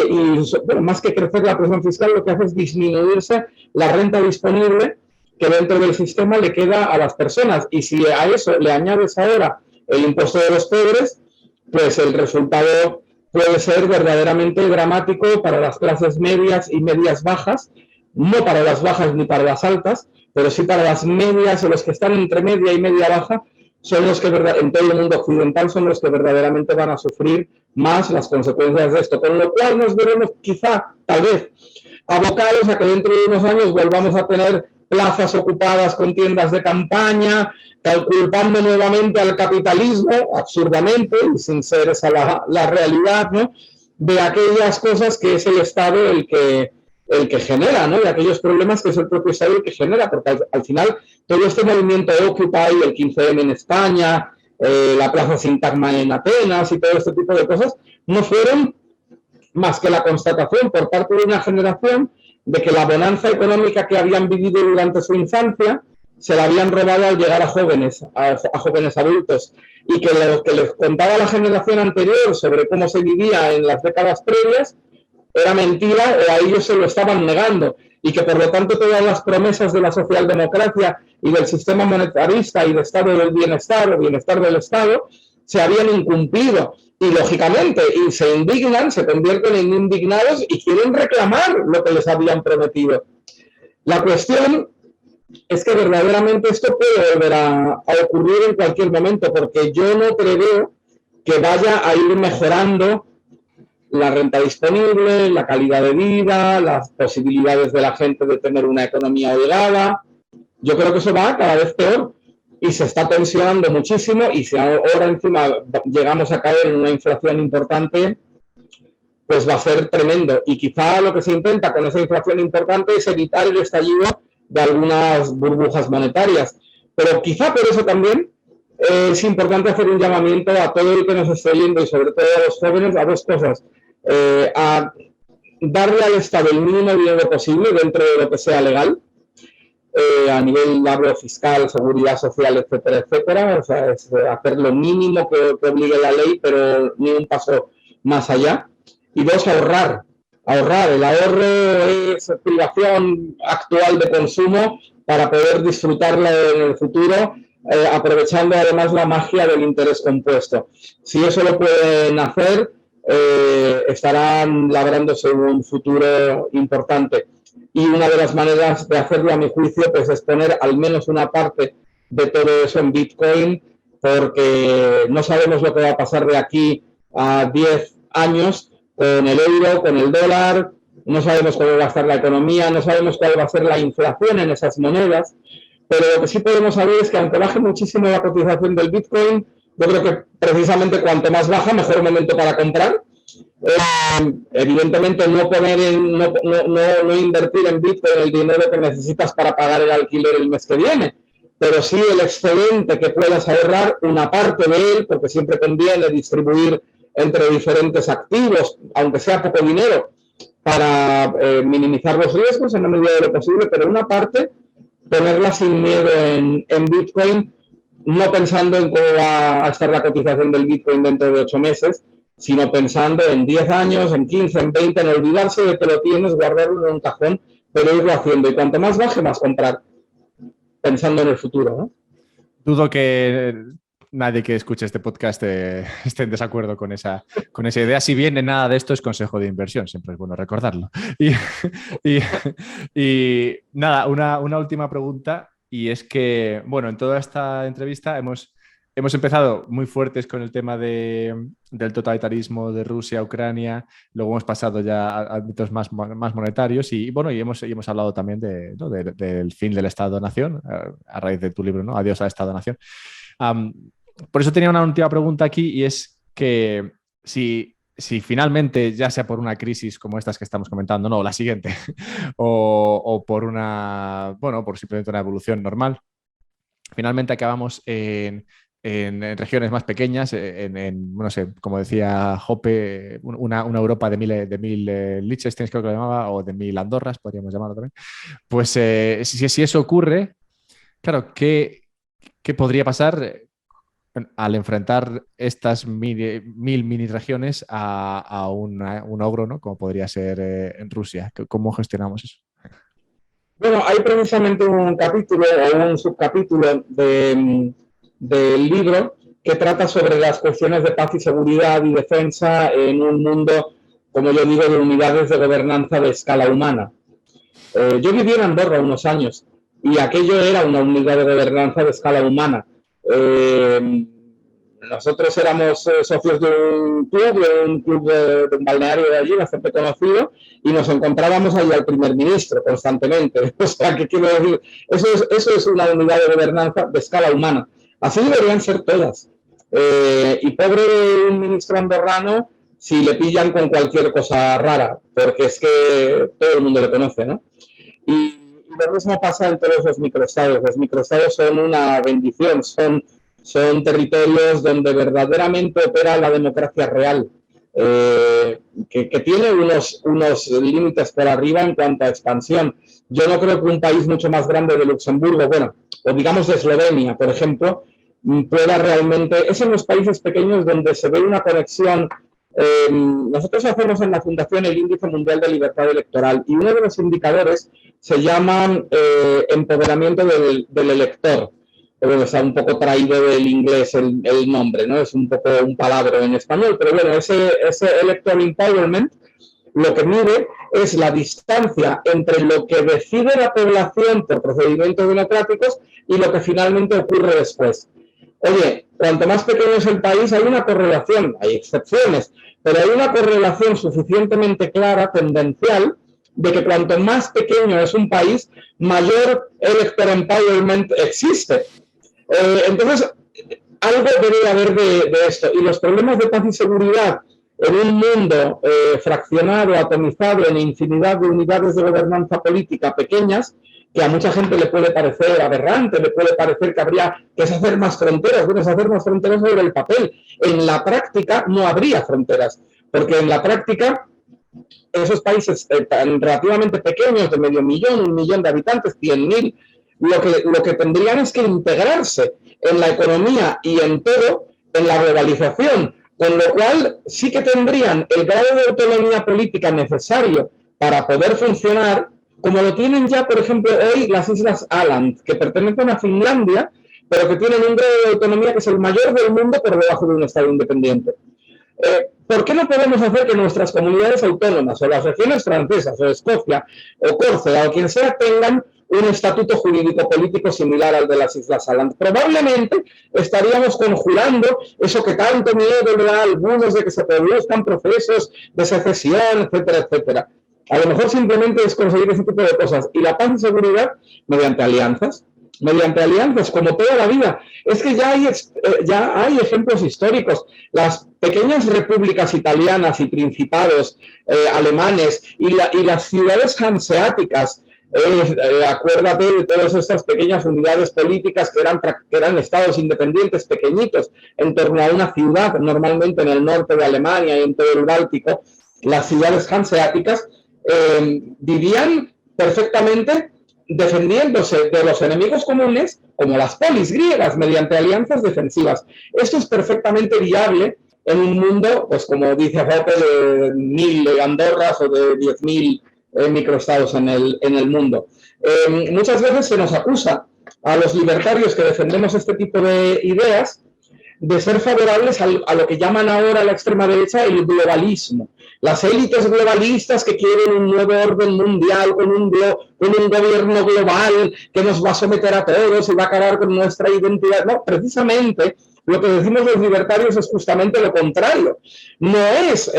Speaker 2: Y bueno, más que crecer la presión fiscal, lo que hace es disminuirse la renta disponible que dentro del sistema le queda a las personas. Y si a eso le añades ahora el impuesto de los pobres, pues el resultado puede ser verdaderamente dramático para las clases medias y medias bajas, no para las bajas ni para las altas, pero sí para las medias o los que están entre media y media baja, son los que en todo el mundo occidental son los que verdaderamente van a sufrir más las consecuencias de esto. Con lo cual nos veremos quizá, tal vez, abocados a que dentro de unos años volvamos a tener plazas ocupadas con tiendas de campaña, culpando nuevamente al capitalismo, absurdamente, y sin ser esa la realidad, ¿no?, de aquellas cosas que es el Estado el que genera, ¿no?, de aquellos problemas que es el propio Estado el que genera, porque al final todo este movimiento Occupy, el 15M en España, la Plaza Sintagma en Atenas y todo este tipo de cosas, no fueron más que la constatación por parte de una generación de que la bonanza económica que habían vivido durante su infancia se la habían robado al llegar a jóvenes adultos, y que lo que les contaba la generación anterior sobre cómo se vivía en las décadas previas era mentira o a ellos se lo estaban negando, y que por lo tanto todas las promesas de la socialdemocracia y del sistema monetarista y de estado del bienestar o bienestar del Estado se habían incumplido. Y lógicamente, y se indignan, se convierten en indignados y quieren reclamar lo que les habían prometido. La cuestión es que verdaderamente esto puede volver a ocurrir en cualquier momento, porque yo no preveo que vaya a ir mejorando la renta disponible, la calidad de vida, las posibilidades de la gente de tener una economía holgada. Yo creo que eso va cada vez peor. Y se está tensionando muchísimo, y si ahora encima llegamos a caer en una inflación importante, pues va a ser tremendo. Y quizá lo que se intenta con esa inflación importante es evitar el estallido de algunas burbujas monetarias. Pero quizá por eso también es importante hacer un llamamiento a todo el que nos esté oyendo, y sobre todo a los jóvenes, a dos cosas. A darle al Estado el mínimo dinero posible dentro de lo que sea legal. a nivel, hablo fiscal, seguridad social, etcétera, etcétera. O sea, es hacer lo mínimo que obligue la ley, pero ni un paso más allá. Y dos, ahorrar. El ahorro es privación actual de consumo para poder disfrutarla en el futuro, aprovechando además la magia del interés compuesto. Si eso lo pueden hacer, estarán labrándose un futuro importante. Y una de las maneras de hacerlo, a mi juicio, pues es poner al menos una parte de todo eso en Bitcoin, porque no sabemos lo que va a pasar de aquí a 10 años con el euro, con el dólar, no sabemos cómo va a estar la economía, no sabemos cuál va a ser la inflación en esas monedas, pero lo que sí podemos saber es que aunque baje muchísimo la cotización del Bitcoin, yo creo que precisamente cuanto más baja, mejor momento para comprar. Evidentemente no invertir en Bitcoin el dinero que necesitas para pagar el alquiler el mes que viene, pero sí el excedente que puedas ahorrar, una parte de él, porque siempre conviene distribuir entre diferentes activos, aunque sea poco dinero, para minimizar los riesgos en la medida de lo posible, pero una parte, ponerla sin miedo en Bitcoin, no pensando en cómo va a estar la cotización del Bitcoin dentro de 8 meses, sino pensando en 10 años, en 15, en 20, en olvidarse de que lo tienes, guardarlo en un cajón, pero irlo haciendo. Y cuanto más baje, más comprar, pensando en el futuro, ¿no?
Speaker 3: Dudo que nadie que escuche este podcast esté en desacuerdo con esa idea. Si bien nada de esto es consejo de inversión, siempre es bueno recordarlo. Y nada, una última pregunta, y es que, bueno, en toda esta entrevista hemos empezado muy fuertes con el tema del totalitarismo de Rusia, Ucrania, luego hemos pasado ya a ámbitos más monetarios y bueno, y hemos hablado también del fin del Estado-Nación a raíz de tu libro, ¿no? Adiós al Estado-Nación. Por eso tenía una última pregunta aquí, y es que si finalmente, ya sea por una crisis como estas que estamos comentando, no, la siguiente, o por por simplemente una evolución normal, finalmente acabamos en regiones más pequeñas, no sé, como decía Hoppe, una Europa de mil Liechtensteins, creo que lo llamaba, o de 1000 Andorras, podríamos llamarlo también. Pues si eso ocurre, claro, ¿qué podría pasar al enfrentar estas mil mini regiones a un ogro, ¿no? Como podría ser en Rusia? ¿Cómo gestionamos eso?
Speaker 2: Bueno, hay precisamente un capítulo o un subcapítulo del libro que trata sobre las cuestiones de paz y seguridad y defensa en un mundo, como yo digo, de unidades de gobernanza de escala humana. Yo viví en Andorra unos años y aquello era una unidad de gobernanza de escala humana. Nosotros éramos socios de un club de un balneario de allí, bastante conocido, y nos encontrábamos ahí al primer ministro constantemente. O sea, ¿qué quiero decir? Eso es una unidad de gobernanza de escala humana. Así deberían ser todas. Y pobre un ministro andorrano si le pillan con cualquier cosa rara, porque es que todo el mundo le conoce, ¿no? Y lo mismo pasa en todos los microestados. Los microestados son una bendición, son territorios donde verdaderamente opera la democracia real, que tiene unos límites por arriba en cuanto a expansión. Yo no creo que un país mucho más grande de Luxemburgo, bueno, o digamos de Eslovenia, por ejemplo, pueda realmente... Es en los países pequeños donde se ve una conexión. Nosotros hacemos en la Fundación el Índice Mundial de Libertad Electoral y uno de los indicadores se llama empoderamiento del elector. Bueno, está un poco traído del inglés el nombre, ¿no? Es un poco un palabra en español, pero bueno, ese electoral empowerment lo que mide es la distancia entre lo que decide la población por procedimientos democráticos y lo que finalmente ocurre después. Oye, cuanto más pequeño es el país, hay una correlación, hay excepciones, pero hay una correlación suficientemente clara, tendencial, de que cuanto más pequeño es un país, mayor electoral empowerment existe. Entonces, algo debe haber de esto. Y los problemas de paz y seguridad en un mundo fraccionado, atomizado en infinidad de unidades de gobernanza política pequeñas, que a mucha gente le puede parecer aberrante, le puede parecer que habría que hacer más fronteras. Bueno, es hacer más fronteras sobre el papel. En la práctica no habría fronteras, porque en la práctica esos países tan relativamente pequeños, de medio millón, 1 millón de habitantes, 100.000, lo que tendrían es que integrarse en la economía y en todo, en la globalización, con lo cual sí que tendrían el grado de autonomía política necesario para poder funcionar, como lo tienen ya, por ejemplo, hoy las Islas Åland, que pertenecen a Finlandia, pero que tienen un grado de autonomía que es el mayor del mundo por debajo de un Estado independiente. ¿Por qué no podemos hacer que nuestras comunidades autónomas o las regiones francesas o Escocia o Córcega o quien sea tengan un estatuto jurídico-político similar al de las Islas Åland? Probablemente estaríamos conjurando eso que tanto miedo le da a algunos de que se produzcan procesos de secesión, etcétera, etcétera. A lo mejor simplemente es conseguir ese tipo de cosas. Y la paz y seguridad mediante alianzas, como toda la vida. Es que ya hay ejemplos históricos. Las pequeñas repúblicas italianas y principados alemanes y las ciudades hanseáticas, acuérdate de todas estas pequeñas unidades políticas que eran estados independientes pequeñitos en torno a una ciudad, normalmente en el norte de Alemania y en todo el Báltico. Las ciudades hanseáticas vivían perfectamente defendiéndose de los enemigos comunes, como las polis griegas, mediante alianzas defensivas. Esto es perfectamente viable en un mundo, pues como dice Hoppe, de 1.000 Andorras o de 10.000 microestados en el mundo. Muchas veces se nos acusa a los libertarios que defendemos este tipo de ideas de ser favorables a lo que llaman ahora la extrema derecha el globalismo. Las élites globalistas que quieren un nuevo orden mundial con un gobierno global que nos va a someter a todos y va a acabar con nuestra identidad. No, precisamente lo que decimos los libertarios es justamente lo contrario. No es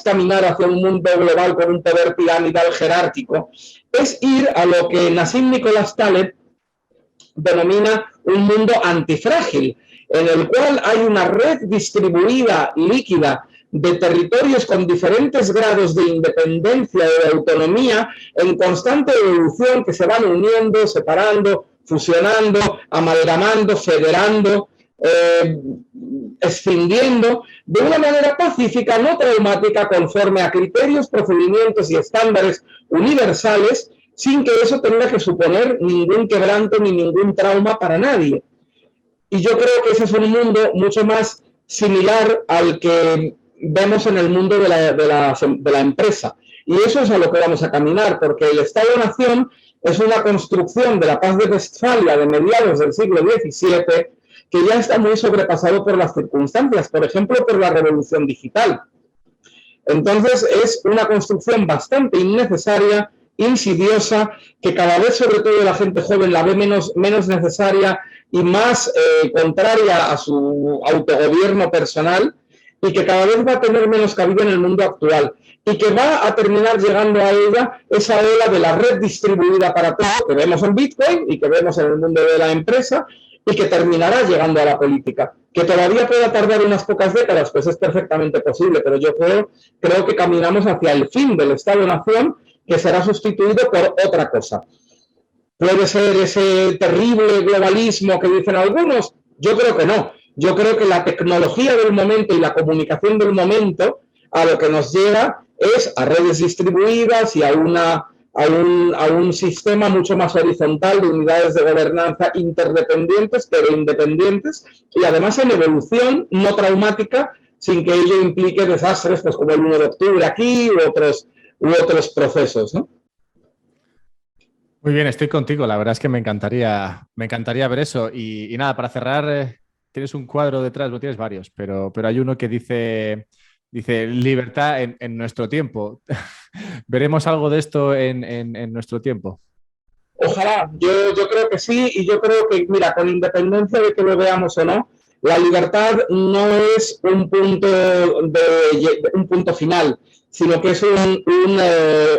Speaker 2: caminar hacia un mundo global con un poder piramidal jerárquico, es ir a lo que Nassim Nicholas Taleb denomina un mundo antifrágil, en el cual hay una red distribuida, líquida, de territorios con diferentes grados de independencia y de autonomía en constante evolución que se van uniendo, separando, fusionando, amalgamando, federando, escindiendo de una manera pacífica, no traumática, conforme a criterios, procedimientos y estándares universales, sin que eso tenga que suponer ningún quebranto ni ningún trauma para nadie. Y yo creo que ese es un mundo mucho más similar al que vemos en el mundo de la empresa. Y eso es a lo que vamos a caminar, porque el Estado-Nación es una construcción de la Paz de Westfalia de mediados del siglo XVII que ya está muy sobrepasado por las circunstancias, por ejemplo, por la revolución digital. Entonces, es una construcción bastante innecesaria, insidiosa, que cada vez, sobre todo la gente joven, la ve menos necesaria y más contraria a su autogobierno personal, y que cada vez va a tener menos cabida en el mundo actual, y que va a terminar llegando a ella esa ola de la red distribuida para todos que vemos en Bitcoin y que vemos en el mundo de la empresa, y que terminará llegando a la política. Que todavía pueda tardar unas pocas décadas, pues es perfectamente posible, pero yo creo que caminamos hacia el fin del Estado-Nación, que será sustituido por otra cosa. ¿Puede ser ese terrible globalismo que dicen algunos? Yo creo que no. Yo creo que la tecnología del momento y la comunicación del momento a lo que nos lleva es a redes distribuidas y a un sistema mucho más horizontal de unidades de gobernanza interdependientes, pero independientes, y además en evolución no traumática, sin que ello implique desastres pues como el 1 de octubre aquí u otros procesos, ¿no?
Speaker 3: Muy bien, estoy contigo. La verdad es que me encantaría ver eso. Y nada, para cerrar, tienes un cuadro detrás, no tienes varios, pero hay uno que dice libertad en nuestro tiempo. ¿Veremos algo de esto en nuestro tiempo?
Speaker 2: Ojalá, yo creo que sí, y yo creo que, mira, con independencia de que lo veamos o no, la libertad no es un punto final, sino que es un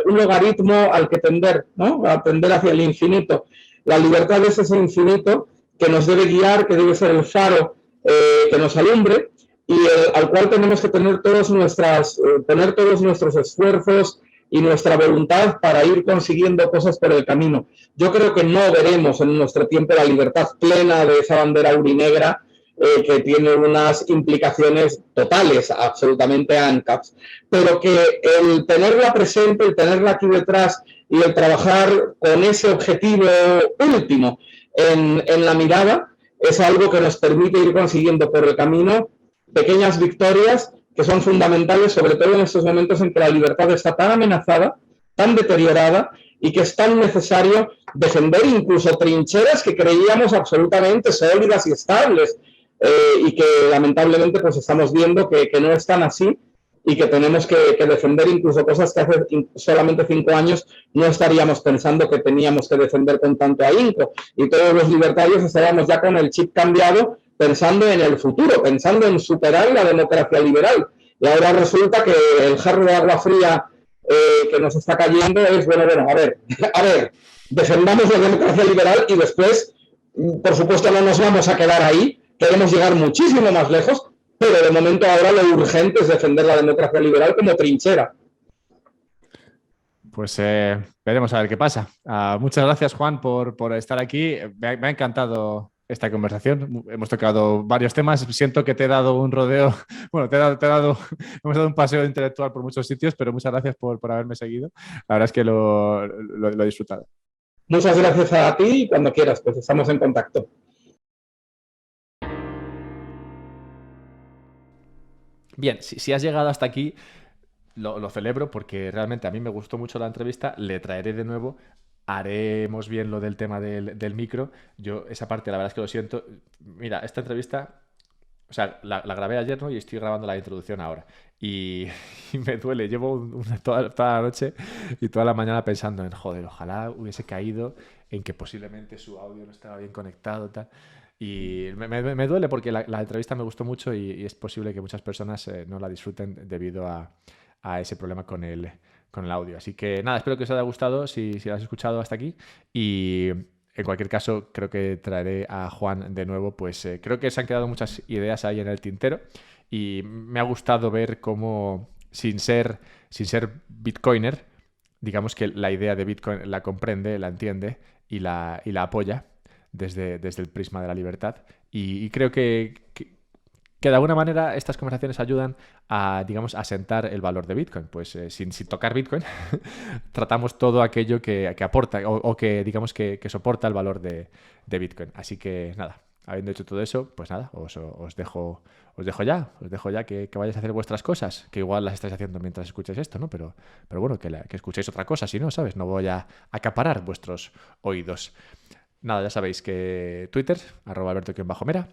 Speaker 2: logaritmo al que tender, ¿no? A tender hacia el infinito. La libertad es ese infinito que nos debe guiar, que debe ser el faro que nos alumbre, y al cual tenemos que poner todos nuestros esfuerzos y nuestra voluntad para ir consiguiendo cosas por el camino. Yo creo que no veremos en nuestro tiempo la libertad plena de esa bandera aurinegra que tiene unas implicaciones totales, absolutamente ANCAPs, pero que el tenerla presente, el tenerla aquí detrás y el trabajar con ese objetivo último en la mirada es algo que nos permite ir consiguiendo por el camino pequeñas victorias que son fundamentales, sobre todo en estos momentos en que la libertad está tan amenazada, tan deteriorada, y que es tan necesario defender incluso trincheras que creíamos absolutamente sólidas y estables, y que lamentablemente pues estamos viendo que no están así, y que tenemos que defender incluso cosas que hace solamente 5 años no estaríamos pensando que teníamos que defender con tanto ahínco. Y todos los libertarios estábamos ya con el chip cambiado, pensando en el futuro, pensando en superar la democracia liberal. Y ahora resulta que el jarro de agua fría que nos está cayendo es, bueno, a ver, defendamos la democracia liberal y después, por supuesto, no nos vamos a quedar ahí, queremos llegar muchísimo más lejos, pero de momento ahora lo urgente es defender la democracia liberal como trinchera.
Speaker 3: Pues veremos a ver qué pasa. Muchas gracias, Juan, por estar aquí. Me ha encantado esta conversación. Hemos tocado varios temas. Siento que te he dado un rodeo. Bueno, hemos dado un paseo intelectual por muchos sitios, pero muchas gracias por haberme seguido. La verdad es que lo he disfrutado.
Speaker 2: Muchas gracias a ti y cuando quieras, pues estamos en contacto.
Speaker 1: Bien, si has llegado hasta aquí, lo celebro porque realmente a mí me gustó mucho la entrevista. Le traeré de nuevo. Haremos bien lo del tema del micro. Yo esa parte la verdad es que lo siento. Mira, esta entrevista, o sea, la grabé ayer, ¿no? Y estoy grabando la introducción ahora. Y me duele. Llevo toda la noche y toda la mañana pensando en, joder, ojalá hubiese caído en que posiblemente su audio no estaba bien conectado, tal. Y me duele porque la entrevista me gustó mucho y es posible que muchas personas no la disfruten debido a ese problema con el audio. Así que nada, espero que os haya gustado si lo has escuchado hasta aquí. Y en cualquier caso, creo que traeré a Juan de nuevo. Pues creo que se han quedado muchas ideas ahí en el tintero y me ha gustado ver cómo, sin ser bitcoiner, digamos que la idea de Bitcoin la comprende, la entiende y la apoya desde el prisma de la libertad. Y creo que de alguna manera estas conversaciones ayudan a, digamos, a asentar el valor de Bitcoin. Pues sin tocar Bitcoin, tratamos todo aquello que aporta o que, digamos, que soporta el valor de Bitcoin. Así que nada, habiendo hecho todo eso, pues nada, os dejo ya que vayáis a hacer vuestras cosas, que igual las estáis haciendo mientras escucháis esto, ¿no? Pero bueno, que escuchéis otra cosa, si no, ¿sabes? No voy a acaparar vuestros oídos. Nada, ya sabéis que Twitter, @alberto_mera,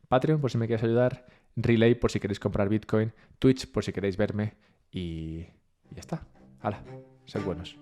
Speaker 1: Patreon por si me queréis ayudar, Relay por si queréis comprar Bitcoin, Twitch por si queréis verme y ya está. Hala, sed buenos.